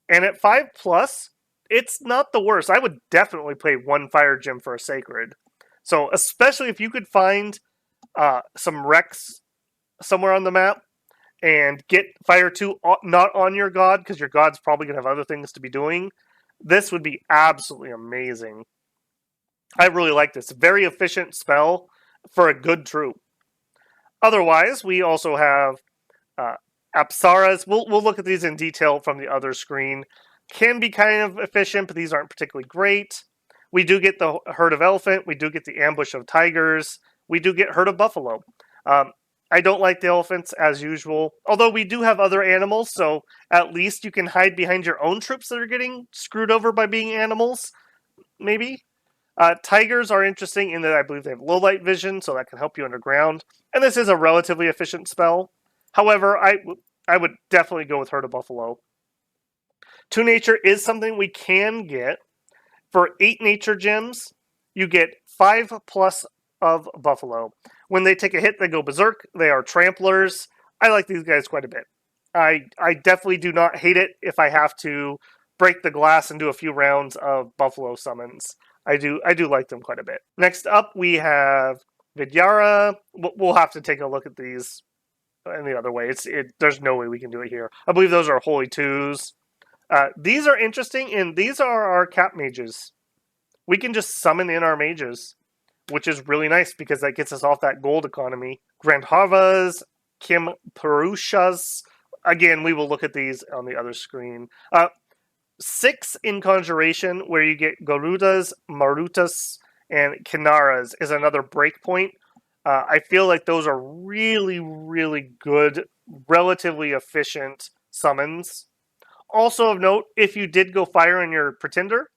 Speaker 1: And at 5 plus, it's not the worst. I would definitely play 1 fire gem for a sacred. So, especially if you could find some wrecks somewhere on the map and get Fire 2 not on your god, because your god's probably going to have other things to be doing, this would be absolutely amazing. I really like this. Very efficient spell for a good troop. Otherwise, we also have Apsaras. We'll look at these in detail from the other screen. Can be kind of efficient, but these aren't particularly great. We do get the Herd of Elephant. We do get the Ambush of Tigers. We do get Herd of Buffalo. I don't like the elephants, as usual. Although we do have other animals, so at least you can hide behind your own troops that are getting screwed over by being animals. Maybe. Tigers are interesting in that I believe they have low light vision, so that can help you underground. And this is a relatively efficient spell. However, I would definitely go with Herd of Buffalo. 2 nature is something we can get. For 8 nature gems, you get 5 plus of Buffalo. When they take a hit, they go berserk. They are tramplers. I like these guys quite a bit. I definitely do not hate it if I have to break the glass and do a few rounds of Buffalo summons. I do like them quite a bit. Next up, we have Vidyara. We'll have to take a look at these any other way. There's no way we can do it here. I believe those are holy twos. These are interesting, and these are our cap mages. We can just summon in our mages, which is really nice because that gets us off that gold economy. Grandharvas, Kim Purushas. Again, we will look at these on the other screen. 6 in Conjuration, where you get Garudas, Marutas, and Kinaras, is another breakpoint. I feel like those are really, really good, relatively efficient summons. Also of note, if you did go fire in your Pretender,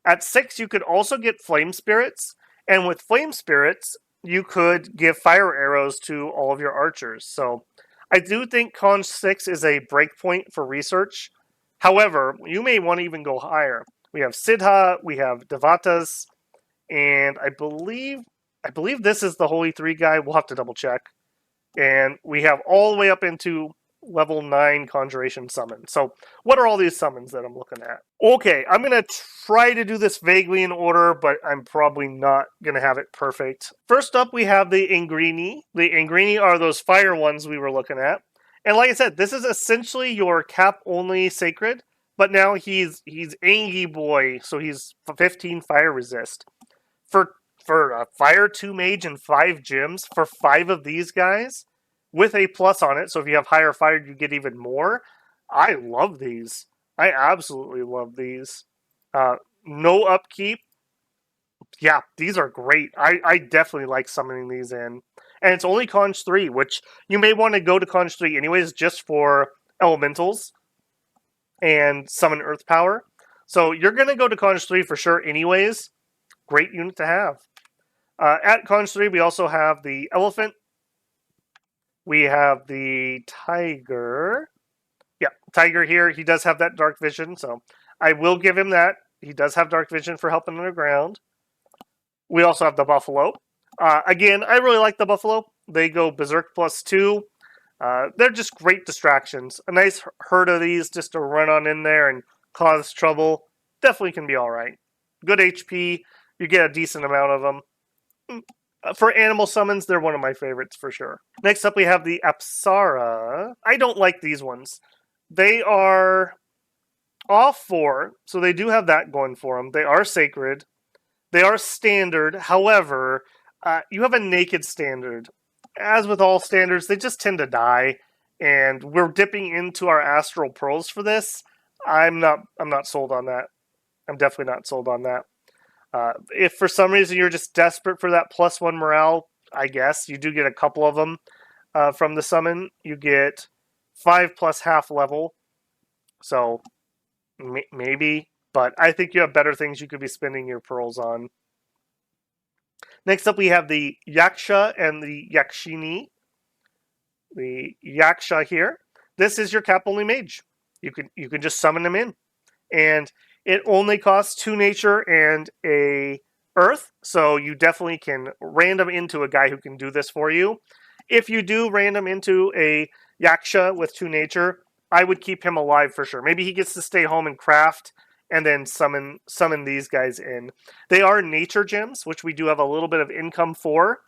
Speaker 1: at 6 you could also get Flame Spirits, and with Flame Spirits, you could give fire arrows to all of your archers. So I do think Conj 6 is a breakpoint for research. However, you may want to even go higher. We have Siddha, we have Devatas, and I believe this is the Holy 3 guy. We'll have to double check. And we have all the way up into level 9 Conjuration Summon. So what are all these summons that I'm looking at? Okay, I'm going to try to do this vaguely in order, but I'm probably not going to have it perfect. First up, we have the Ingrini. The Ingrini are those fire ones we were looking at. And like I said, this is essentially your cap-only Sacred, but now he's Angie Boy, so he's 15 fire resist. For a Fire 2 Mage and 5 gems, for 5 of these guys, with a plus on it, so if you have higher fire, you get even more. I love these. I absolutely love these. No upkeep. Yeah, these are great. I definitely like summoning these in. And it's only Conj 3, which you may want to go to Conj 3 anyways, just for elementals and summon earth power. So you're going to go to Conj 3 for sure anyways. Great unit to have. At Conj 3, we also have the elephant. We have the tiger. Yeah, tiger here. He does have that dark vision, so I will give him that. He does have dark vision for helping underground. We also have the buffalo. Again, I really like the buffalo. They go berserk +2. They're just great distractions. A nice herd of these just to run on in there and cause trouble. Definitely can be alright. Good HP. You get a decent amount of them. For animal summons, they're one of my favorites for sure. Next up, we have the Apsara. I don't like these ones. They are off 4, so they do have that going for them. They are sacred. They are standard. However, you have a naked standard. As with all standards, they just tend to die, and we're dipping into our astral pearls for this. I'm not sold on that. I'm definitely not sold on that. If for some reason you're just desperate for that +1 morale, I guess you do get a couple of them from the summon. You get 5 plus half level, so maybe. But I think you have better things you could be spending your pearls on. Next up, we have the Yaksha and the Yakshini. The Yaksha here. This is your cap-only mage. You can just summon them in. And it only costs 2 nature and a earth, so you definitely can random into a guy who can do this for you. If you do random into a Yaksha with 2 nature, I would keep him alive for sure. Maybe he gets to stay home and craft, and then summon these guys in. They are nature gems, which we do have a little bit of income for.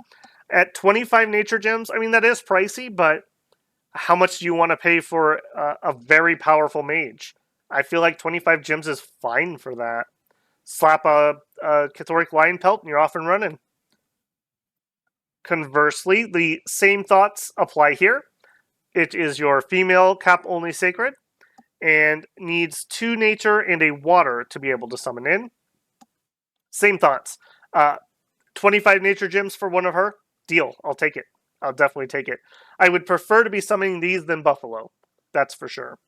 Speaker 1: At 25 nature gems, I mean, that is pricey, but how much do you want to pay for a very powerful mage? I feel like 25 gems is fine for that. Slap a Cathoric Lion Pelt and you're off and running. Conversely, the same thoughts apply here. It is your female cap-only sacred and needs 2 nature and a water to be able to summon in. Same thoughts. 25 nature gems for one of her. Deal. I'll take it. I'll definitely take it. I would prefer to be summoning these than Buffalo. That's for sure.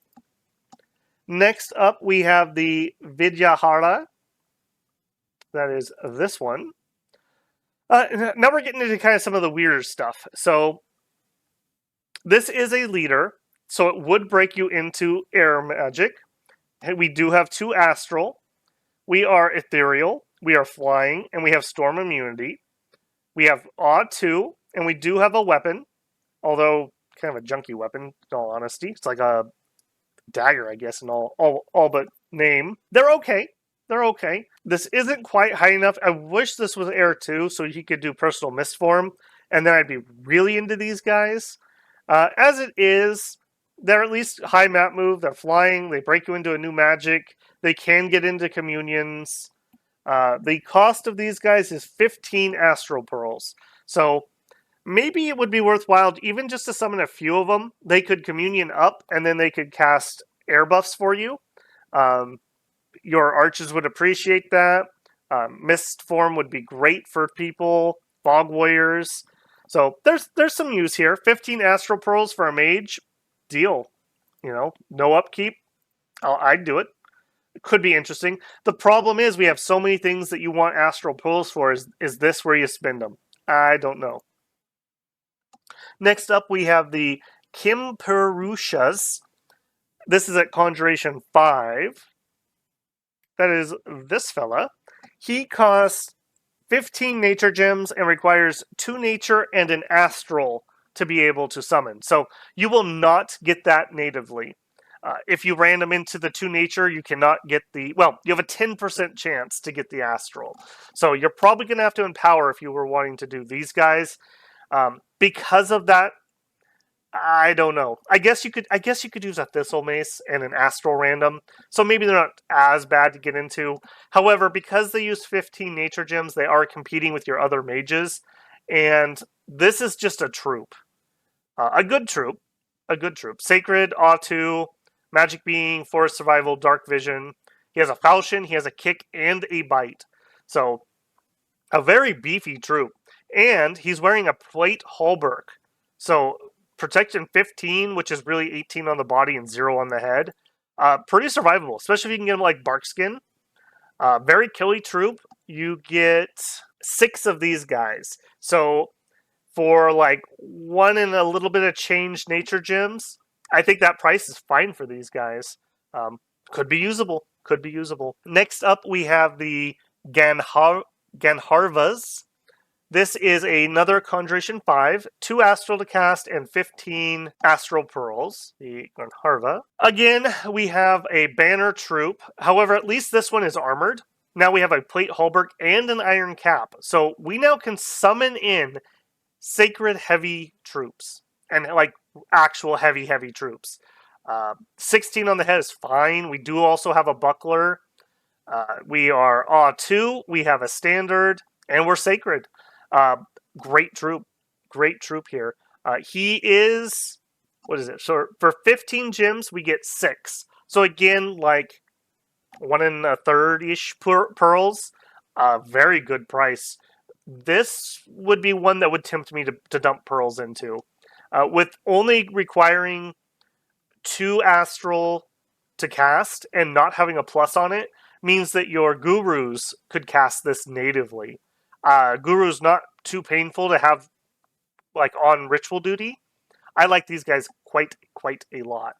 Speaker 1: Next up, we have the Vidyahara. That is this one. Now we're getting into kind of some of the weirder stuff. So this is a leader, so it would break you into air magic. We do have 2 astral. We are ethereal. We are flying, and we have storm immunity. We have awe 2, and we do have a weapon, although kind of a junky weapon, in all honesty. It's like a dagger, I guess, in all but name. They're okay. They're okay. This isn't quite high enough. I wish this was Air 2, so he could do Personal Mist for him, and then I'd be really into these guys. As it is, they're at least high map move. They're flying. They break you into a new magic. They can get into communions. The cost of these guys is 15 astral pearls. So maybe it would be worthwhile even just to summon a few of them. They could communion up, and then they could cast air buffs for you. Um, your archers would appreciate that. Mist form would be great for people. Fog warriors. So there's some use here. 15 astral pearls for a mage, deal. No upkeep. I'd do it. It could be interesting. The problem is we have so many things that you want astral pearls for. Is this where you spend them? I don't know. Next up, we have the Kimperushas. This is at Conjuration 5. That is this fella. He costs 15 nature gems and requires 2 nature and an astral to be able to summon. So you will not get that natively. If you random into the 2 nature, you cannot get the... Well, you have a 10% chance to get the astral. So you're probably going to have to empower if you were wanting to do these guys. Because of that, I don't know. I guess you could use a Thistle Mace and an Astral random, so maybe they're not as bad to get into. However, because they use 15 nature gems, they are competing with your other mages, and this is just a troop. A good troop. Sacred, Autu, Magic Being, Forest Survival, Dark Vision. He has a Falchion, he has a Kick, and a Bite. So, a very beefy troop. And he's wearing a Plate Hauberk. So, protection 15, which is really 18 on the body and 0 on the head. Pretty survivable, especially if you can get him like Barkskin. Very killy troop. You get 6 of these guys. So for like 1 and a little bit of change nature gems, I think that price is fine for these guys. Could be usable. Next up, we have the Ganharvas. This is another Conjuration 5, 2 Astral to cast, and 15 Astral Pearls, the Ganharva. Again, we have a Banner Troop. However, at least this one is armored. Now we have a Plate Hauberk and an Iron Cap. So we now can summon in Sacred Heavy troops. And like actual heavy troops. 16 on the head is fine. We do also have a Buckler. We are Aw-2. We have a Standard. And we're Sacred. Great troop here. He is, what is it? So for 15 gems, we get 6. So again, like 1 1/3-ish pearls. Very good price. This would be one that would tempt me to dump pearls into. With only requiring 2 astral to cast and not having a plus on it, means that your gurus could cast this natively. Guru's not too painful to have like on ritual duty. I like these guys quite a lot.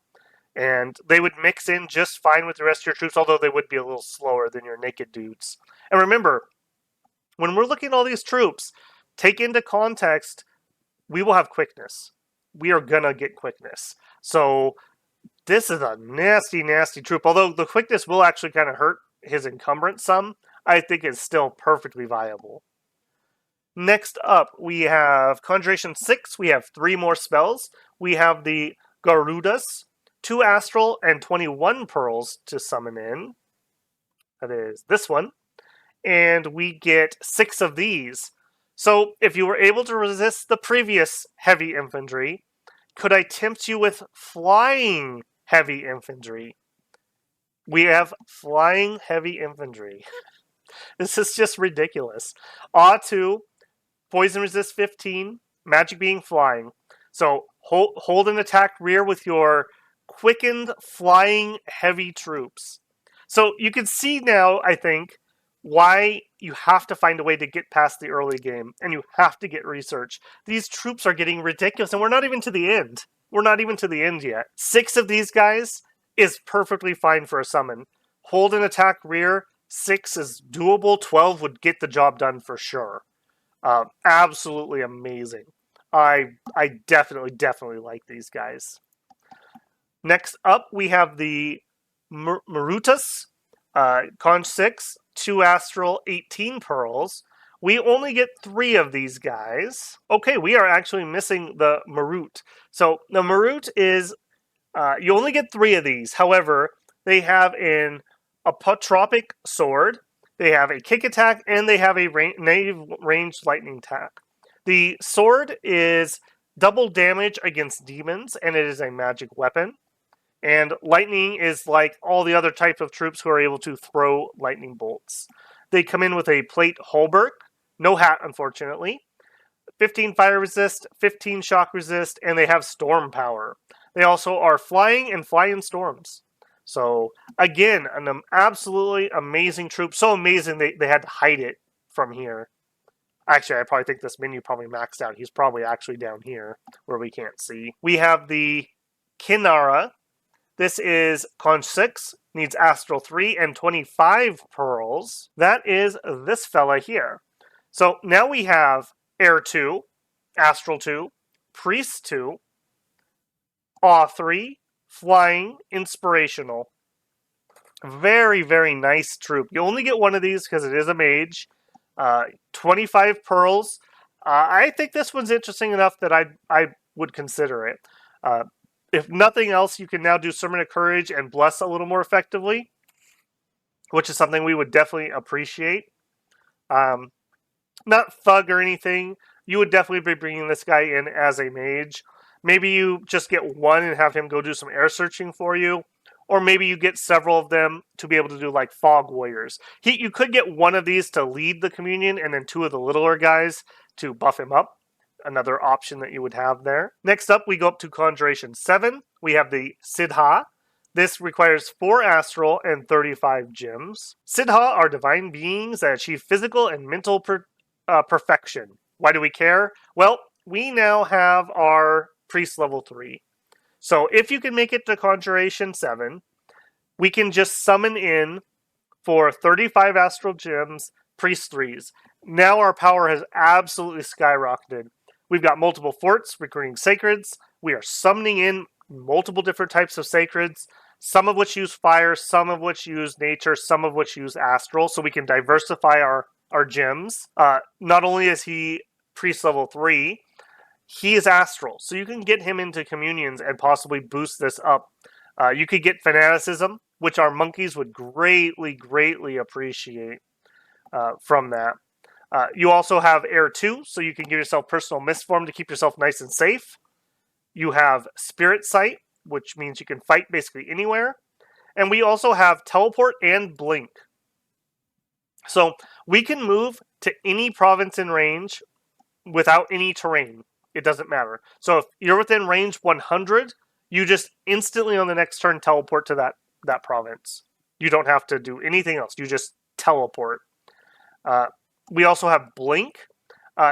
Speaker 1: And they would mix in just fine with the rest of your troops, although they would be a little slower than your naked dudes. And remember, when we're looking at all these troops, take into context, we will have quickness. We are gonna get quickness. So this is a nasty troop. Although the quickness will actually kind of hurt his encumbrance some, I think it's still perfectly viable. Next up, we have Conjuration 6. We have 3 more spells. We have the Garudas, 2 Astral, and 21 Pearls to summon in. That is this one. And we get 6 of these. So, if you were able to resist the previous heavy infantry, could I tempt you with flying heavy infantry? We have flying heavy infantry. This is just ridiculous. Aw-2, Poison resist 15, Magic Being flying. So hold an attack rear with your quickened flying heavy troops. So you can see now, I think, why you have to find a way to get past the early game, and you have to get research. These troops are getting ridiculous, and we're not even to the end. We're not even to the end yet. 6 of these guys is perfectly fine for a summon. Hold an attack rear, 6 is doable, 12 would get the job done for sure. Absolutely amazing. I definitely like these guys. Next up, we have the Marutas, Conj 6, 2 Astral, 18 Pearls. We only get 3 of these guys. Okay, we are actually missing the Marut. So the Marut is, you only get 3 of these. However, they have an apotropic sword, they have a kick attack, and they have a native ranged lightning attack. The sword is double damage against demons, and it is a magic weapon. And lightning is like all the other type of troops who are able to throw lightning bolts. They come in with a plate halberd, no hat, unfortunately, 15 fire resist, 15 shock resist, and they have storm power. They also are flying and fly in storms. So, again, an absolutely amazing troop. So amazing they had to hide it from here. Actually, I probably think this menu probably maxed out. He's probably actually down here where we can't see. We have the Kinara. This is Conch 6, needs Astral 3 and 25 pearls. That is this fella here. So now we have Air 2, Astral 2, Priest 2, Awe 3, Flying, Inspirational. Very, very nice troop. You only get one of these because it is a mage. 25 pearls. I think this one's interesting enough that I would consider it. If nothing else, you can now do Sermon of Courage and Bless a little more effectively, which is something we would definitely appreciate. Not Thug or anything. You would definitely be bringing this guy in as a mage. Maybe you just get one and have him go do some air searching for you. Or maybe you get several of them to be able to do like Fog Warriors. You could get one of these to lead the communion and then 2 of the littler guys to buff him up. Another option that you would have there. Next up, we go up to Conjuration 7. We have the Siddha. This requires 4 astral and 35 gems. Siddha are divine beings that achieve physical and mental perfection. Why do we care? Well, we now have our priest level 3. So if you can make it to Conjuration 7, we can just summon in for 35 astral gems, priest 3s. Now our power has absolutely skyrocketed. We've got multiple forts recruiting sacreds. We are summoning in multiple different types of sacreds, some of which use fire, some of which use nature, some of which use astral, so we can diversify our gems. Not only is he priest level 3, he is astral, so you can get him into communions and possibly boost this up. You could get fanaticism, which our monkeys would greatly, greatly appreciate from that. You also have Air 2, so you can give yourself personal misform to keep yourself nice and safe. You have Spirit Sight, which means you can fight basically anywhere. And we also have Teleport and Blink. So we can move to any province in range without any terrain. It doesn't matter. So if you're within range 100, you just instantly on the next turn teleport to that province. You don't have to do anything else. You just teleport. We also have Blink.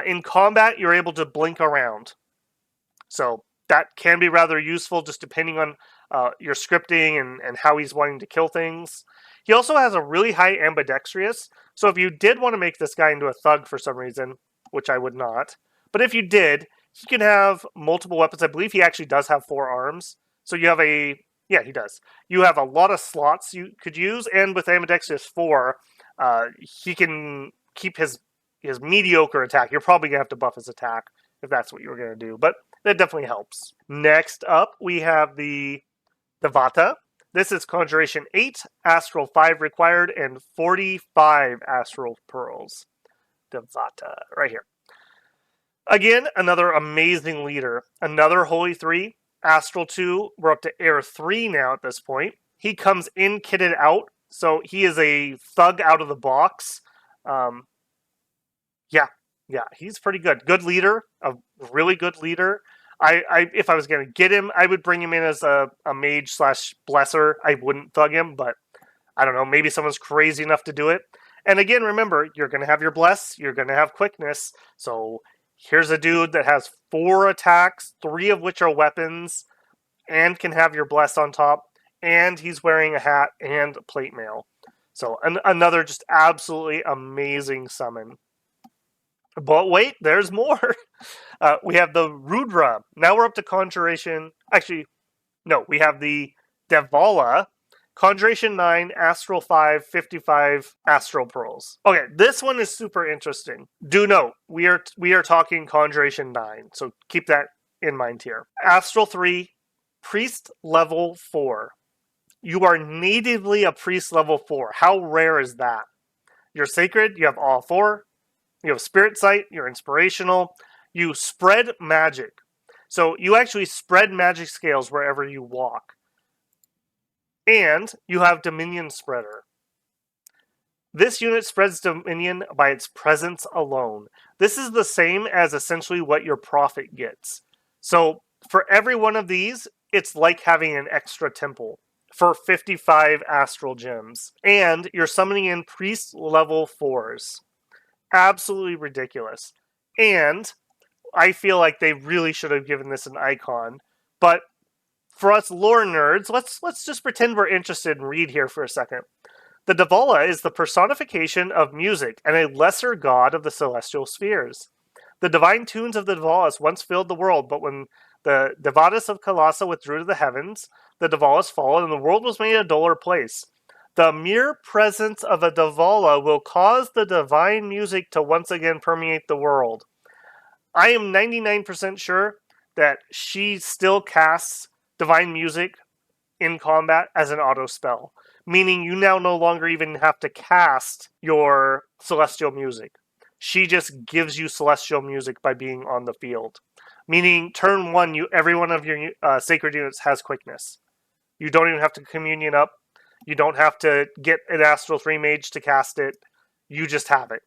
Speaker 1: In combat, you're able to blink around. So that can be rather useful just depending on your scripting and how he's wanting to kill things. He also has a really high ambidextrous. So if you did want to make this guy into a thug for some reason, which I would not, but if you did, he can have multiple weapons. I believe he actually does have 4 arms. So you have yeah, he does. You have a lot of slots you could use, and with ambidextrous 4, he can keep his mediocre attack. You're probably going to have to buff his attack if that's what you were going to do, but that definitely helps. Next up, we have the Vata. This is Conjuration 8, Astral 5 required, and 45 Astral Pearls. Devata, right here. Again, another amazing leader. Another Holy 3, Astral 2. We're up to Air 3 now at this point. He comes in kitted out, so he is a thug out of the box. Yeah, he's pretty good. Good leader, a really good leader. If I was going to get him, I would bring him in as a mage / blesser. I wouldn't thug him, but I don't know, maybe someone's crazy enough to do it. And again, remember, you're going to have your bless, you're going to have quickness, so here's a dude that has 4 attacks, 3 of which are weapons, and can have your bless on top, and he's wearing a hat and plate mail. So another just absolutely amazing summon. But wait, there's more. We have the Rudra. Now we're up to Conjuration. Actually, no, we have the Devala. Conjuration 9, Astral 5, 55 Astral Pearls. Okay, this one is super interesting. Do note, we are talking Conjuration 9, so keep that in mind here. Astral 3, Priest level 4. You are natively a Priest level 4. How rare is that? You're Sacred, you have all 4. You have Spirit Sight, you're Inspirational. You spread magic. So you actually spread magic scales wherever you walk. And you have Dominion Spreader. This unit spreads Dominion by its presence alone. This is the same as essentially what your Prophet gets. So for every one of these, it's like having an extra temple for 55 Astral Gems. And you're summoning in Priest level 4s. Absolutely ridiculous. And I feel like they really should have given this an icon. But for us lore nerds, let's just pretend we're interested and read here for a second. The Davala is the personification of music and a lesser god of the celestial spheres. The divine tunes of the Davalas once filled the world, but when the Devatas of Kailasa withdrew to the heavens, the Davalas followed, and the world was made a duller place. The mere presence of a Davala will cause the divine music to once again permeate the world. I am 99% sure that she still casts divine music in combat as an auto spell, meaning you now no longer even have to cast your celestial music. She just gives you celestial music by being on the field, meaning turn 1, every one of your sacred units has quickness. You don't even have to communion up. You don't have to get an Astral 3 mage to cast it. You just have it.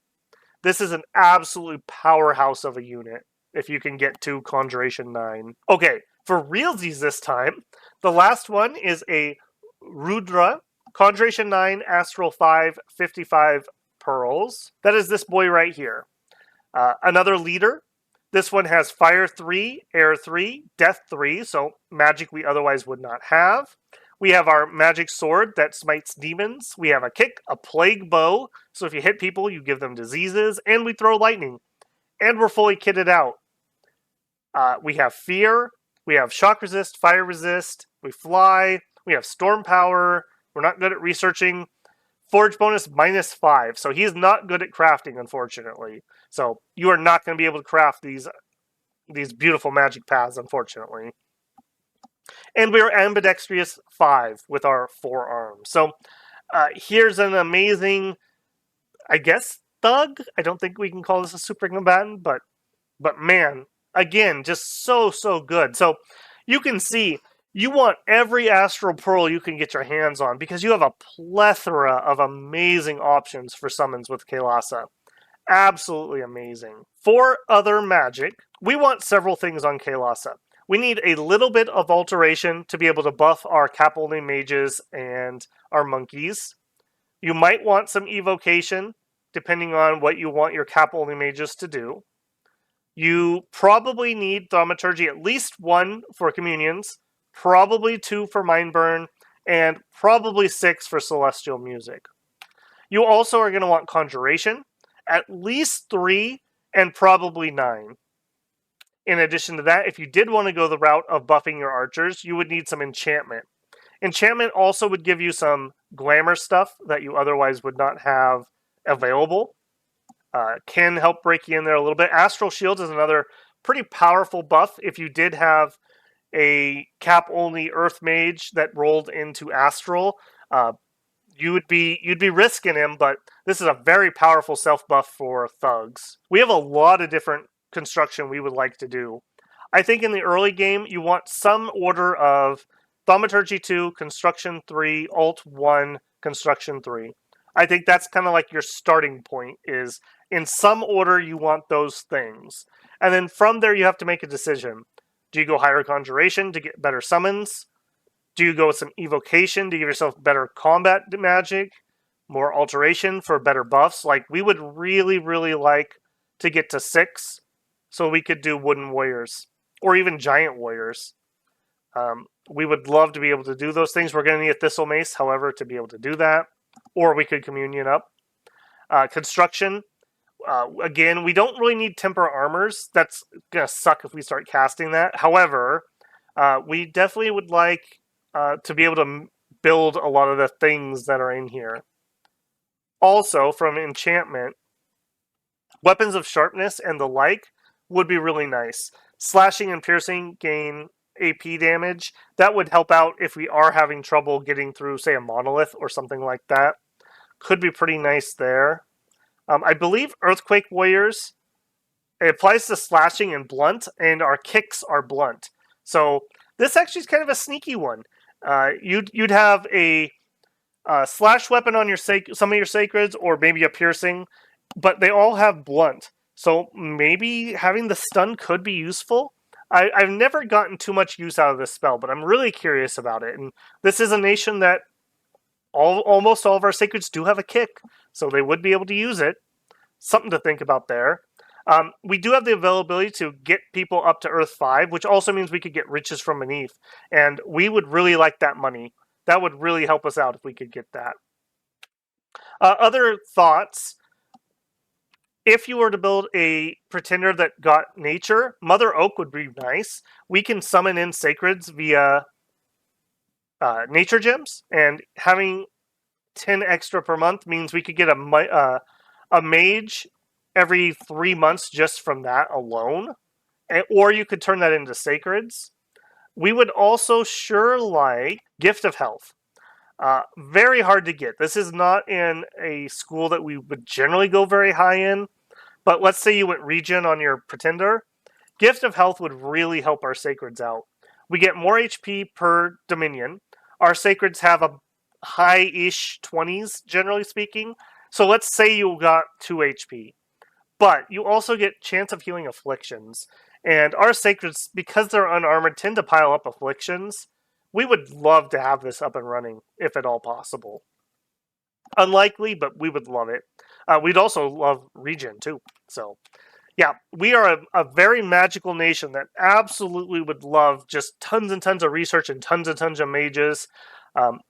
Speaker 1: This is an absolute powerhouse of a unit if you can get to Conjuration 9. Okay, for realsies this time, the last one is a Rudra, Conjuration 9, Astral 5, 55 Pearls. That is this boy right here. Another leader. This one has Fire 3, Air 3, Death 3, so magic we otherwise would not have. We have our magic sword that smites demons. We have a kick, a plague bow, so if you hit people, you give them diseases, and we throw lightning. And we're fully kitted out. We have fear, we have shock resist, fire resist, we fly, we have storm power, we're not good at researching. Forge bonus -5, so he's not good at crafting, unfortunately. So you are not going to be able to craft these beautiful magic paths, unfortunately. And we're ambidextrous 5 with our 4 arms. So here's an amazing, I guess, thug. I don't think we can call this a super combatant, but man, again, just so good. So you can see you want every Astral Pearl you can get your hands on because you have a plethora of amazing options for summons with Kailasa. Absolutely amazing. For other magic, we want several things on Kailasa. We need a little bit of alteration to be able to buff our cap-only mages and our monkeys. You might want some evocation, depending on what you want your cap-only mages to do. You probably need Thaumaturgy, at least 1 for communions, probably 2 for mind burn, and probably 6 for celestial music. You also are going to want conjuration, at least 3, and probably 9. In addition to that, if you did want to go the route of buffing your archers, you would need some enchantment. Enchantment also would give you some glamour stuff that you otherwise would not have available. Can help break you in there a little bit. Astral Shield is another pretty powerful buff if you did have a cap-only Earth Mage that rolled into Astral. You'd be risking him, but this is a very powerful self-buff for thugs. We have a lot of different construction we would like to do. I think in the early game, you want some order of Thaumaturgy 2, Construction 3, Alt 1, Construction 3. I think that's kind of like your starting point, is in some order you want those things. And then from there you have to make a decision. Do you go higher conjuration to get better summons? Do you go with some evocation to give yourself better combat magic? More alteration for better buffs? Like, we would really, really like to get to 6 so we could do wooden warriors. Or even giant warriors. We would love to be able to do those things. We're going to need a Thistle Mace, however, to be able to do that. Or we could communion up. Construction. Again, we don't really need temper armors. That's going to suck if we start casting that. However, we definitely would like to be able to build a lot of the things that are in here. Also, from enchantment, weapons of sharpness and the like would be really nice. Slashing and piercing gain AP damage. That would help out if we are having trouble getting through, say, a monolith or something like that. Could be pretty nice there. I believe Earthquake Warriors, it applies to slashing and blunt, and our kicks are blunt. So this actually is kind of a sneaky one. You'd have a slash weapon on your some of your sacreds, or maybe a piercing, but they all have blunt. So maybe having the stun could be useful. I've never gotten too much use out of this spell, but I'm really curious about it. And this is a nation that almost all of our sacreds do have a kick, so they would be able to use it. Something to think about there. We do have the availability to get people up to Earth 5, which also means we could get riches from beneath. And we would really like that money. That would really help us out if we could get that. Other thoughts. If you were to build a pretender that got nature, Mother Oak would be nice. We can summon in sacreds via nature gems, and having 10 extra per month means we could get a mage every 3 months just from that alone. Or you could turn that into sacreds. We would also sure like Gift of Health. Very hard to get. This is not in a school that we would generally go very high in. But let's say you went regen on your pretender. Gift of Health would really help our sacreds out. We get more HP per dominion. Our sacreds have a high-ish 20s, generally speaking. So let's say you got 2 HP. But you also get chance of healing afflictions. And our sacreds, because they're unarmored, tend to pile up afflictions. We would love to have this up and running, if at all possible. Unlikely, but we would love it. We'd also love regen, too. So, yeah, we are a very magical nation that absolutely would love just tons and tons of research and tons of mages.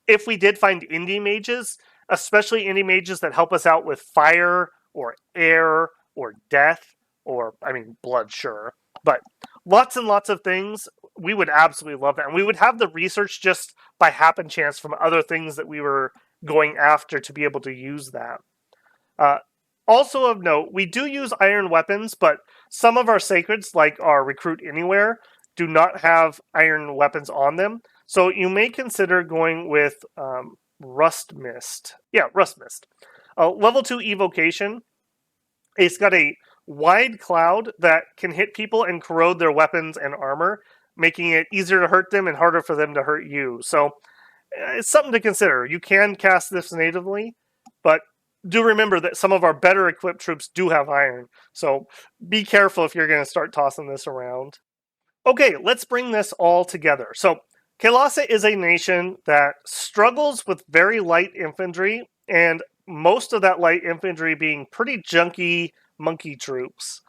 Speaker 1: If we did find indie mages, especially indie mages that help us out with fire or air or death or, blood, sure. But lots and lots of things, we would absolutely love that. And we would have the research just by happen chance from other things that we were going after to be able to use that. Also of note, we do use iron weapons, but some of our sacreds, like our Recruit Anywhere, do not have iron weapons on them. So you may consider going with Rust Mist. Yeah, Rust Mist. Level 2 Evocation. It's got a wide cloud that can hit people and corrode their weapons and armor, making it easier to hurt them and harder for them to hurt you. So it's something to consider. You can cast this natively, but do remember that some of our better equipped troops do have iron. So be careful if you're going to start tossing this around. Okay, let's bring this all together. So Kailasa is a nation that struggles with very light infantry, and most of that light infantry being pretty junky monkey troops.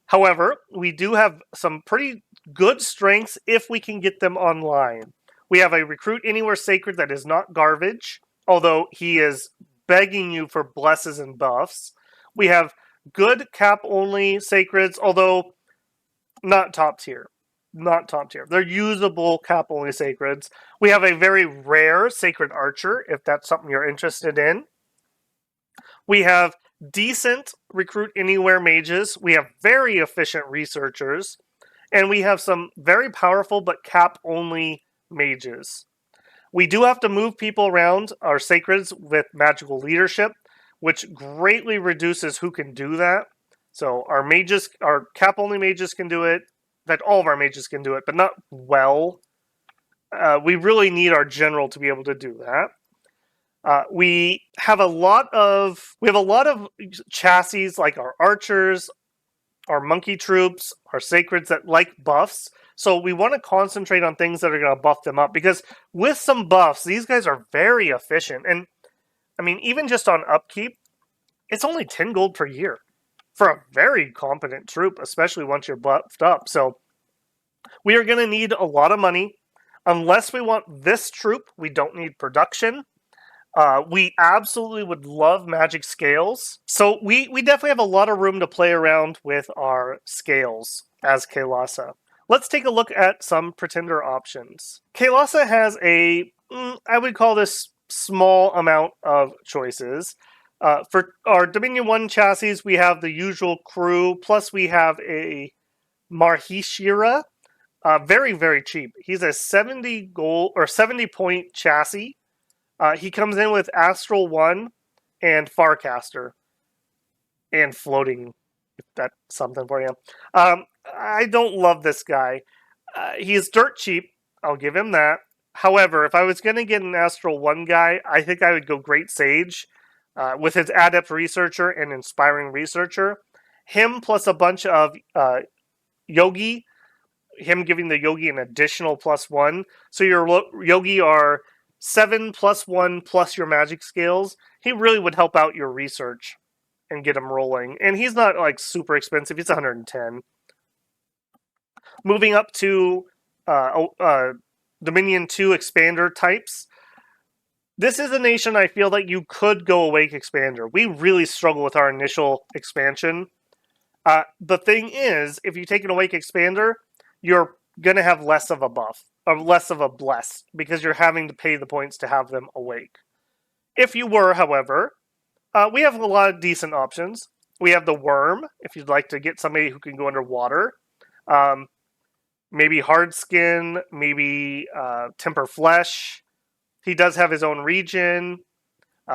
Speaker 1: However, we do have some pretty good strengths if we can get them online. We have a Recruit Anywhere Sacred that is not garbage, although he is begging you for blesses and buffs. We have good cap-only sacreds, although not top tier. Not top tier. They're usable cap-only sacreds. We have a very rare Sacred Archer, if that's something you're interested in. We have decent Recruit Anywhere mages. We have very efficient researchers. And we have some very powerful but cap-only mages. We do have to move people around our sacreds with magical leadership, which greatly reduces who can do that. So our mages, our cap-only mages can do it. In fact, all of our mages can do it, but not well. We really need our general to be able to do that. We have a lot of chassis like our archers, our monkey troops, our sacreds that like buffs. So we want to concentrate on things that are going to buff them up, because with some buffs, these guys are very efficient. And even just on upkeep, it's only 10 gold per year for a very competent troop, especially once you're buffed up. So we are going to need a lot of money. Unless we want this troop, we don't need production. We absolutely would love magic scales. So we definitely have a lot of room to play around with our scales as Kailasa. Let's take a look at some pretender options. Kailasa has a I would call this small amount of choices. For our Dominion 1 chassis, we have the usual crew, plus we have a Marhishira. Very, very cheap. He's a 70 gold or 70 point chassis. He comes in with Astral 1 and Farcaster and floating, if that's something for you. I don't love this guy. He's dirt cheap. I'll give him that. However, if I was going to get an Astral 1 guy, I think I would go Great Sage with his Adept Researcher and Inspiring Researcher. Him plus a bunch of Yogi, him giving the Yogi an additional +1. So your Yogi are 7 +1 plus your magic skills. He really would help out your research and get him rolling. And he's not like super expensive. He's 110. Moving up to Dominion 2 expander types. This is a nation I feel like you could go Awake Expander. We really struggle with our initial expansion. The thing is, if you take an Awake Expander, you're going to have less of a buff, or less of a bless, because you're having to pay the points to have them awake. If you were, however, we have a lot of decent options. We have the Worm, if you'd like to get somebody who can go underwater. Maybe Hard Skin, maybe Temper Flesh. He does have his own region.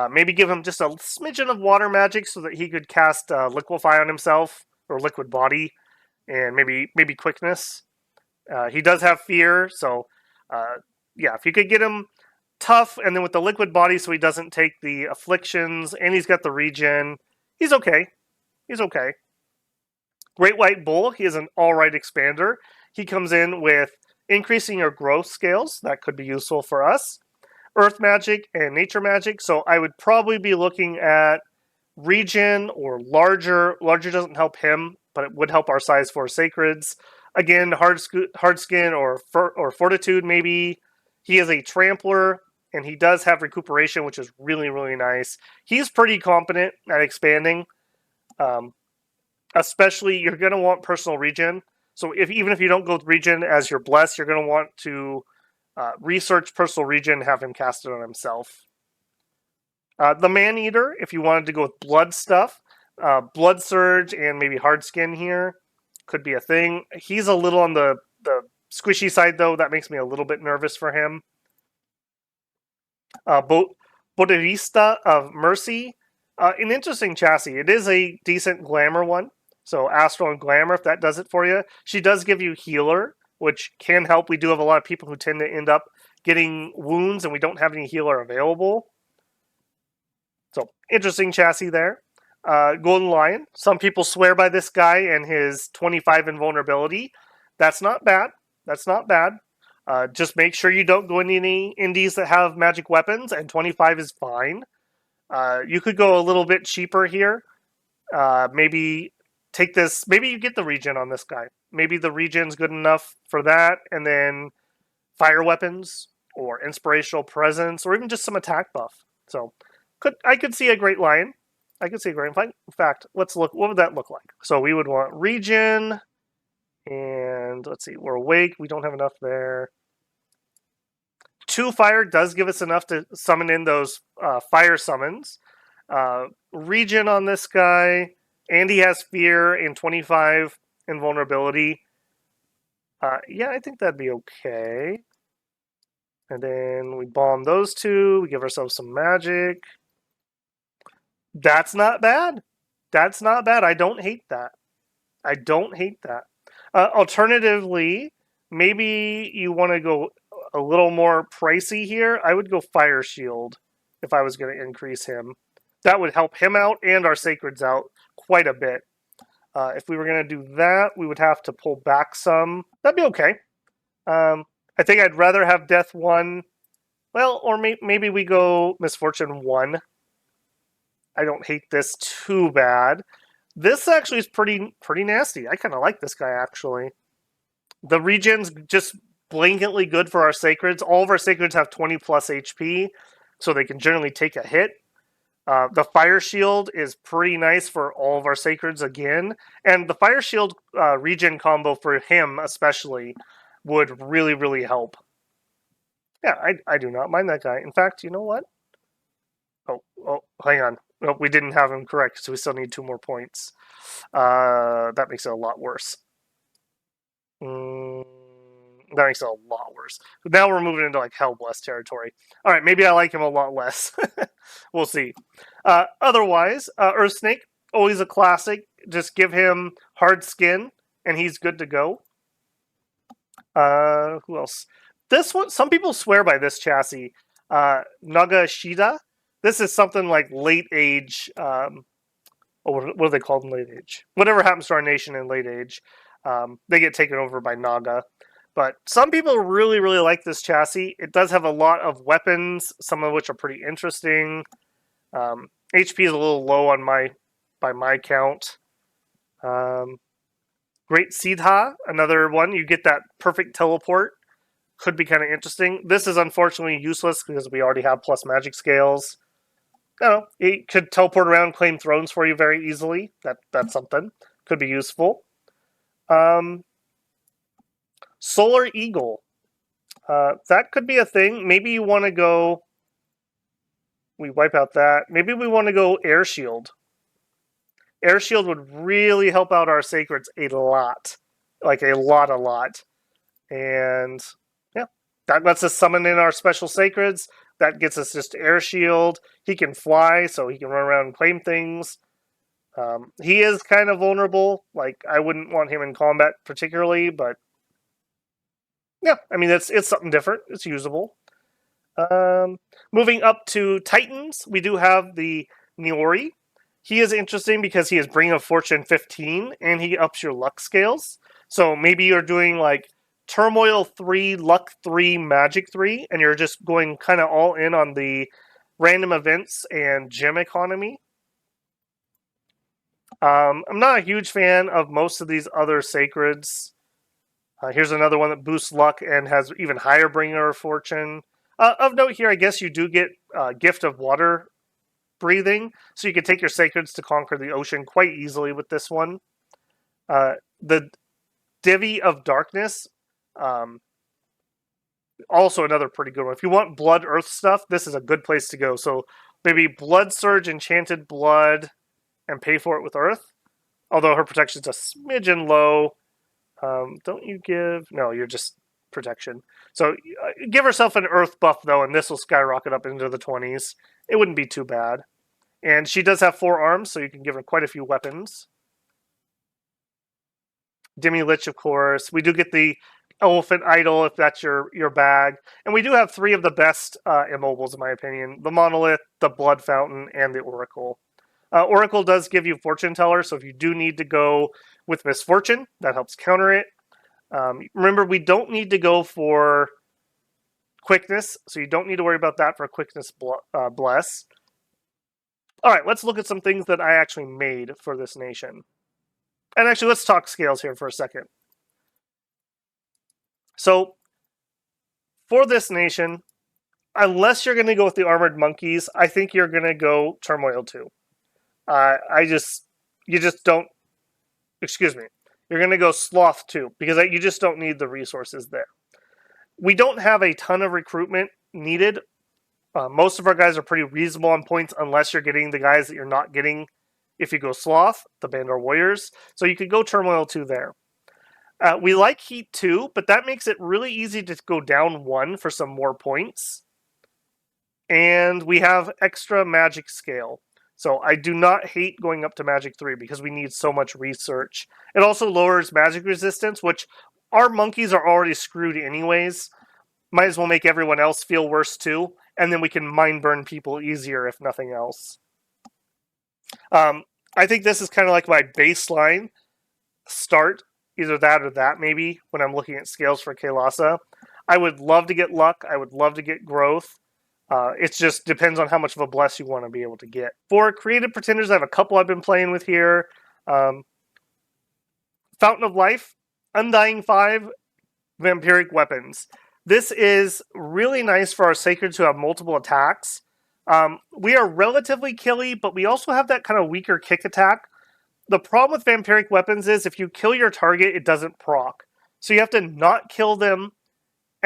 Speaker 1: Maybe give him just a smidgen of water magic so that he could cast Liquefy on himself, or Liquid Body, and maybe Quickness. He does have Fear, so yeah, if you could get him tough, and then with the Liquid Body so he doesn't take the afflictions, and he's got the regen, he's okay. He's okay. Great White Bull, he is an alright expander. He comes in with increasing your growth scales. That could be useful for us. Earth Magic and Nature Magic, so I would probably be looking at Regen or Larger. Larger doesn't help him, but it would help our size 4 Sacreds. Again, Hard Skin or Fortitude maybe. He is a Trampler, and he does have Recuperation, which is really, really nice. He's pretty competent at expanding. Especially, you're going to want Personal Regen. So even if you don't go with Regen as your Bless, you're going to want to research Personal Regen, have him cast it on himself. The Man-Eater, if you wanted to go with blood stuff, Blood Surge and maybe Hard Skin here could be a thing. He's a little on the squishy side, though. That makes me a little bit nervous for him. Boderista of Mercy, an interesting chassis. It is a decent Glamour one. So Astral and Glamour, if that does it for you. She does give you Healer, which can help. We do have a lot of people who tend to end up getting wounds, and we don't have any healer available. So, interesting chassis there. Golden Lion. Some people swear by this guy and his 25 invulnerability. That's not bad. That's not bad. Just make sure you don't go into any indies that have magic weapons, and 25 is fine. You could go a little bit cheaper here. Maybe take this. Maybe you get the regen on this guy. Maybe the regen's good enough for that, and then fire weapons or inspirational presence, or even just some attack buff. So, I could see a Great Lion. I could see a Great Lion. In fact, let's look. What would that look like? So we would want regen, and let's see. We're awake. We don't have enough there. 2 fire does give us enough to summon in those fire summons. Regen on this guy, and he has fear and 25 invulnerability. Yeah, I think that'd be okay. And then we bomb those 2. We give ourselves some magic. That's not bad. That's not bad. I don't hate that. I don't hate that. Alternatively, maybe you want to go a little more pricey here. I would go Fire Shield if I was going to increase him. That would help him out and our Sacreds out quite a bit. If we were going to do that, we would have to pull back some. That'd be okay. I think I'd rather have Death 1. Well, or maybe we go Misfortune 1. I don't hate this too bad. This actually is pretty nasty. I kind of like this guy, actually. The regen's just blanketly good for our Sacreds. All of our Sacreds have 20 plus HP, so they can generally take a hit. The Fire Shield is pretty nice for all of our Sacreds again. And the Fire Shield regen combo for him especially would really, really help. Yeah, I do not mind that guy. In fact, you know what? Oh, hang on. Oh, we didn't have him correct, so we still need 2 more points. That makes it a lot worse. Mm, that makes it a lot worse. Now we're moving into like Hellblessed territory. All right, maybe I like him a lot less. We'll see. Otherwise, Earth Snake, always a classic. Just give him hard skin, and he's good to go. Who else? This one, some people swear by this chassis. Nagashida. This is something like late age. What are they called in late age? Whatever happens to our nation in late age, they get taken over by Naga. But some people really, really like this chassis. It does have a lot of weapons, some of which are pretty interesting. HP is a little low on by my count. Great Sidha, another one. You get that perfect teleport. Could be kind of interesting. This is unfortunately useless because we already have plus magic scales. I don't know. It could teleport around, claim thrones for you very easily. That's something. Could be useful. Solar Eagle. That could be a thing. Maybe you want to go. We wipe out that. Maybe we want to go Air Shield. Air Shield would really help out our sacreds a lot. Like a lot. And yeah, that lets us summon in our special sacreds. That gets us just Air Shield. He can fly, so he can run around and claim things. He is kind of vulnerable. Like, I wouldn't want him in combat particularly, but yeah, I mean, it's something different. It's usable. Moving up to Titans, we do have the Niori. He is interesting because he is Bring of Fortune 15, and he ups your luck scales. So maybe you're doing like Turmoil 3, Luck 3, Magic 3, and you're just going kind of all in on the random events and gem economy. I'm not a huge fan of most of these other sacreds. Here's another one that boosts luck and has even higher Bringer of Fortune. Of note here, I guess you do get Gift of Water breathing, so you can take your sacreds to conquer the ocean quite easily with this one. The Divi of Darkness, also another pretty good one. If you want Blood Earth stuff, this is a good place to go. So maybe Blood Surge, Enchanted Blood, and pay for it with Earth. Although her protection's a smidgen low. Don't you give... No, you're just protection. So give herself an Earth buff, though, and this will skyrocket up into the 20s. It wouldn't be too bad. And she does have 4 arms, so you can give her quite a few weapons. Demi Lich, of course. We do get the Elephant Idol, if that's your bag. And we do have 3 of the best immobiles, in my opinion. The Monolith, the Blood Fountain, and the Oracle. Oracle does give you Fortune Teller, so if you do need to go with Misfortune, that helps counter it. Remember, we don't need to go for Quickness, so you don't need to worry about that for Quickness Bless. All right, let's look at some things that I actually made for this nation. And actually, let's talk scales here for a second. So, for this nation, unless you're going to go with the Armored Monkeys, I think you're going to go Turmoil 2. You just don't, excuse me, you're going to go Sloth 2, because you just don't need the resources there. We don't have a ton of recruitment needed. Most of our guys are pretty reasonable on points, unless you're getting the guys that you're not getting if you go Sloth, the Bandar Warriors. So you could go Turmoil 2 there. We like Heat 2, but that makes it really easy to go down 1 for some more points. And we have extra magic scale. So I do not hate going up to Magic 3 because we need so much research. It also lowers magic resistance, which our monkeys are already screwed anyways. Might as well make everyone else feel worse too, and then we can mind burn people easier if nothing else. I think this is kind of like my baseline start, either that or that maybe, when I'm looking at scales for Kailasa. I would love to get luck. I would love to get growth. It just depends on how much of a bless you want to be able to get. For Creative Pretenders, I have a couple I've been playing with here. Fountain of Life, Undying 5, Vampiric Weapons. This is really nice for our Sacreds who have multiple attacks. We are relatively killy, but we also have that kind of weaker kick attack. The problem with Vampiric Weapons is if you kill your target, it doesn't proc. So you have to not kill them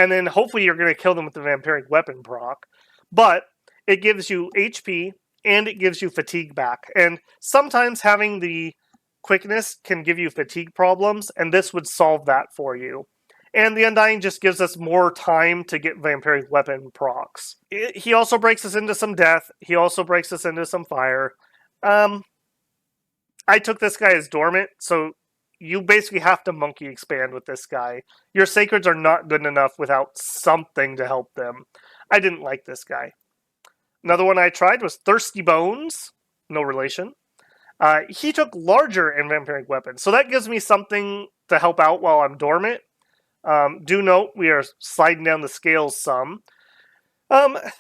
Speaker 1: and then hopefully you're going to kill them with the vampiric weapon proc. But it gives you HP and it gives you fatigue back. And sometimes having the quickness can give you fatigue problems, and this would solve that for you. And the Undying just gives us more time to get vampiric weapon procs. He also breaks us into some death. He also breaks us into some fire. I took this guy as dormant, so you basically have to monkey expand with this guy. Your sacreds are not good enough without something to help them. I didn't like this guy. Another one I tried was Thirsty Bones. No relation. He took larger and vampiric weapons, so that gives me something to help out while I'm dormant. Do note we are sliding down the scales some.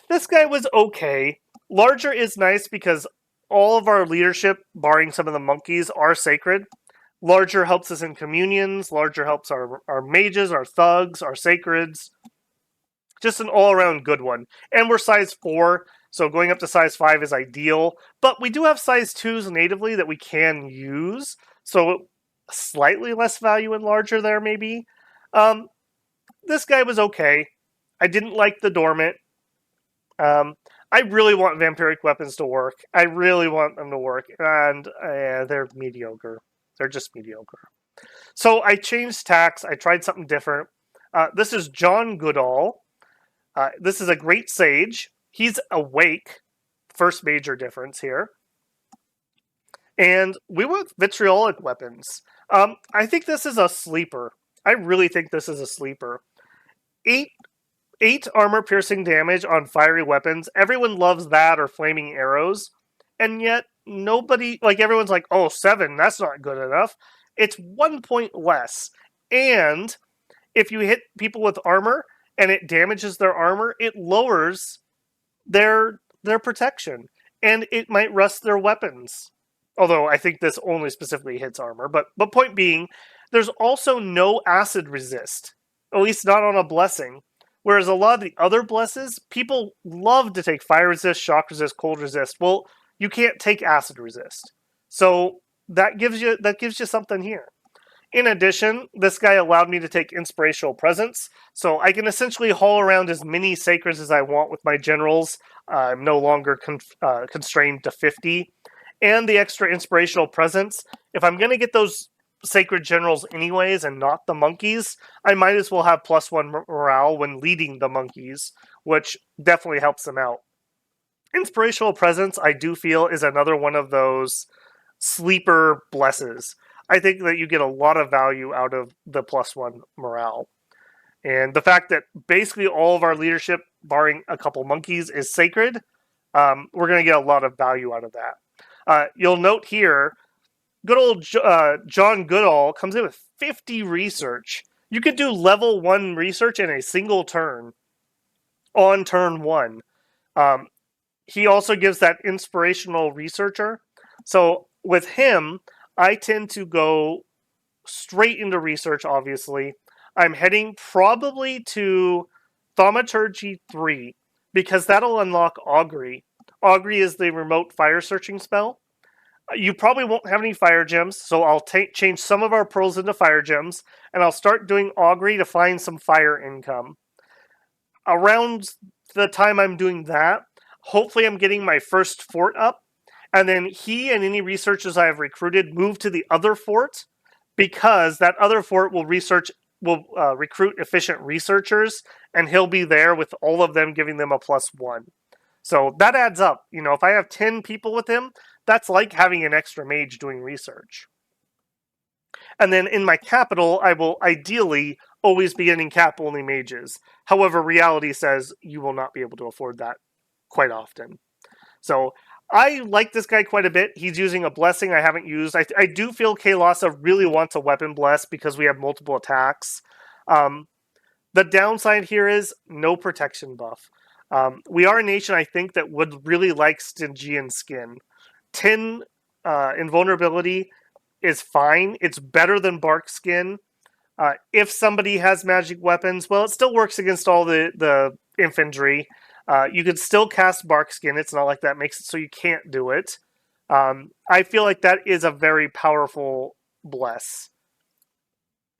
Speaker 1: This guy was okay. Larger is nice because all of our leadership, barring some of the monkeys, are sacred. Larger helps us in communions. Larger helps our mages, our thugs, our sacreds. Just an all-around good one. And we're size 4, so going up to size 5 is ideal. But we do have size 2s natively that we can use, so slightly less value in larger there, maybe. This guy was okay. I didn't like the dormant. I really want vampiric weapons to work. I really want them to work, and they're mediocre. They're just mediocre. So I changed tacks. I tried something different. This is John Goodall. This is a great sage. He's awake. First major difference here. And we went with vitriolic weapons. I think this is a sleeper. I really think this is a sleeper. 8 armor-piercing damage on fiery weapons. Everyone loves that or flaming arrows. And yet, nobody... everyone's like, oh, 7, that's not good enough. It's 1 point less. And if you hit people with armor and it damages their armor, it lowers their protection. And it might rust their weapons. Although, I think this only specifically hits armor. But point being, there's also no acid resist. At least not on a blessing. Whereas a lot of the other blesses, people love to take fire resist, shock resist, cold resist. Well, you can't take acid resist. So that gives you something here. In addition, this guy allowed me to take inspirational presence, so I can essentially haul around as many sacreds as I want with my generals. I'm no longer constrained to 50. And the extra inspirational presence, if I'm going to get those sacred generals anyways and not the monkeys, I might as well have +1 morale when leading the monkeys, which definitely helps them out. Inspirational presence, I do feel, is another one of those sleeper blesses. I think that you get a lot of value out of the +1 morale. And the fact that basically all of our leadership, barring a couple monkeys, is sacred, we're going to get a lot of value out of that. You'll note here, good old John Goodall comes in with 50 research. You could do level 1 research in a single turn on turn 1. He also gives that inspirational researcher. So with him, I tend to go straight into research, obviously. I'm heading probably to Thaumaturgy 3, because that'll unlock Augury. Augury is the remote fire searching spell. You probably won't have any fire gems, so I'll change some of our pearls into fire gems, and I'll start doing Augury to find some fire income. Around the time I'm doing that, hopefully I'm getting my first fort up, and then he and any researchers I have recruited move to the other fort, because that other fort will recruit efficient researchers, and he'll be there with all of them giving them a +1. So that adds up. You know, if I have 10 people with him, that's like having an extra mage doing research. And then in my capital, I will ideally always be getting cap-only mages. However, reality says you will not be able to afford that quite often. So I like this guy quite a bit. He's using a blessing I haven't used. I do feel Kailasa really wants a weapon bless because we have multiple attacks. The downside here is no protection buff. We are a nation, I think, that would really like Stygian skin. 10 invulnerability is fine. It's better than bark skin. If somebody has magic weapons, well, it still works against all the infantry. You could still cast bark skin. It's not like that makes it so you can't do it. I feel like that is a very powerful bless.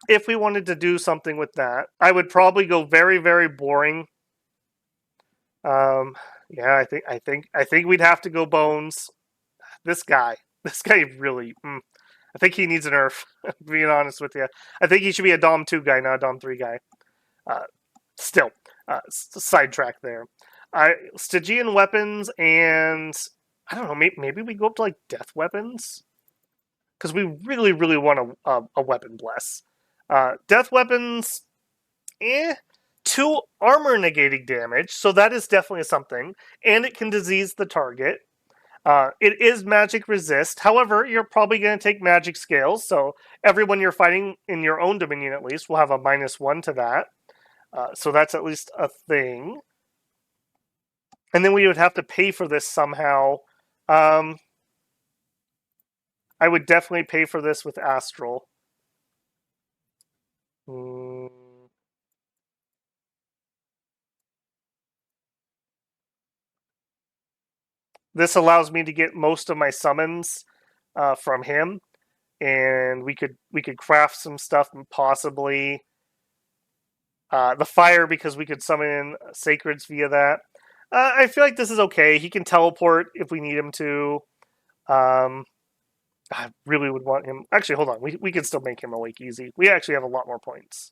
Speaker 1: if we wanted to do something with that, I would probably go very, very boring. Um, yeah, I think we'd have to go bones. This guy, this guy really. I think he needs a nerf. Being honest with you, I think he should be a Dom 2 guy, not a Dom 3 guy. Uh, Still, sidetrack there. Stygian weapons, and I don't know. Maybe we go up to like death weapons because we really, really want a weapon bless. Death weapons, eh. 2 armor negating damage, so that is definitely something, and it can disease the target. It is magic resist. However, you're probably going to take magic scales, so everyone you're fighting in your own dominion at least will have a -1 to that. So that's at least a thing. And then we would have to pay for this somehow. I would definitely pay for this with Astral. Mm. This allows me to get most of my summons from him, and we could craft some stuff and possibly the fire because we could summon in sacreds via that. I feel like this is okay. He can teleport if we need him to. I really would want him. Actually, hold on. We can still make him awake easy. We actually have a lot more points.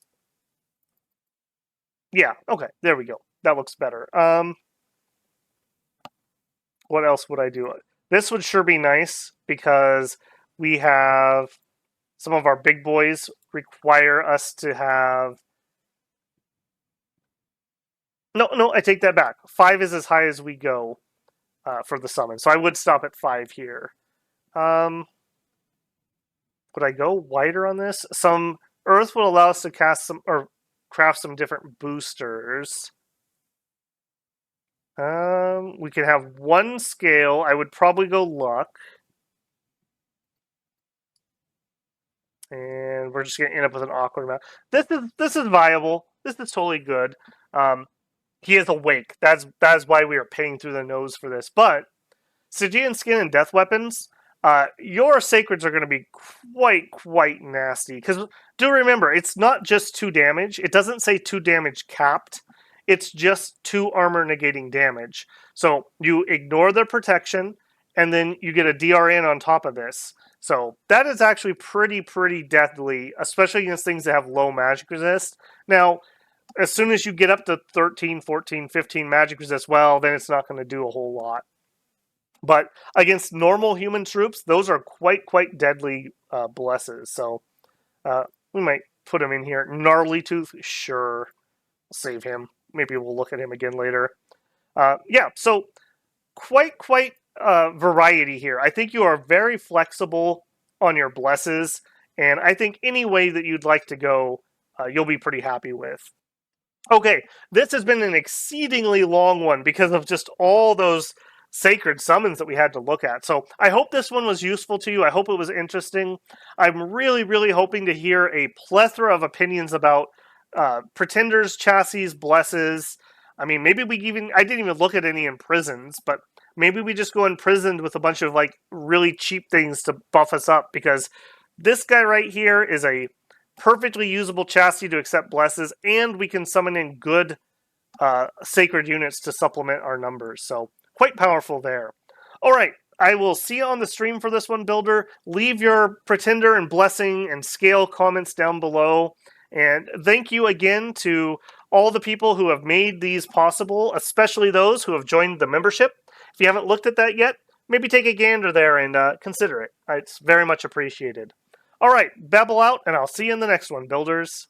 Speaker 1: Yeah. Okay. There we go. That looks better. What else would I do? This would sure be nice because we have some of our big boys require us to have. No, I take that back. 5 is as high as we go for the summon, so I would stop at 5 here. Would I go wider on this? Some Earth will allow us to cast some or craft some different boosters. We can have 1 scale. I would probably go luck. And we're just gonna end up with an awkward amount. This is viable. This is totally good. He is awake. That's why we are paying through the nose for this. But Stygian skin and death weapons, your sacreds are going to be quite nasty. Because do remember, it's not just 2 damage. It doesn't say 2 damage capped. It's just 2 armor negating damage. So you ignore their protection, and then you get a DRN on top of this. So that is actually pretty deadly, especially against things that have low magic resist. Now, as soon as you get up to 13, 14, 15 magic resist, well, then it's not going to do a whole lot. But against normal human troops, those are quite deadly blesses. So we might put him in here. Gnarly Tooth, sure. Save him. Maybe we'll look at him again later. Yeah, so quite variety here. I think you are very flexible on your blesses, and I think any way that you'd like to go, you'll be pretty happy with. Okay, this has been an exceedingly long one because of just all those sacred summons that we had to look at. So I hope this one was useful to you. I hope it was interesting. I'm really hoping to hear a plethora of opinions about pretenders, chassis, blesses. I mean, maybe I didn't even look at any imprisons, but maybe we just go imprisoned with a bunch of like really cheap things to buff us up because this guy right here is a perfectly usable chassis to accept blesses, and we can summon in good sacred units to supplement our numbers. So quite powerful there. All right, I will see you on the stream for this one, Builder. Leave your pretender and blessing and scale comments down below. And thank you again to all the people who have made these possible, especially those who have joined the membership. If you haven't looked at that yet, maybe take a gander there and consider it. It's very much appreciated. All right, babble out, and I'll see you in the next one, Builders.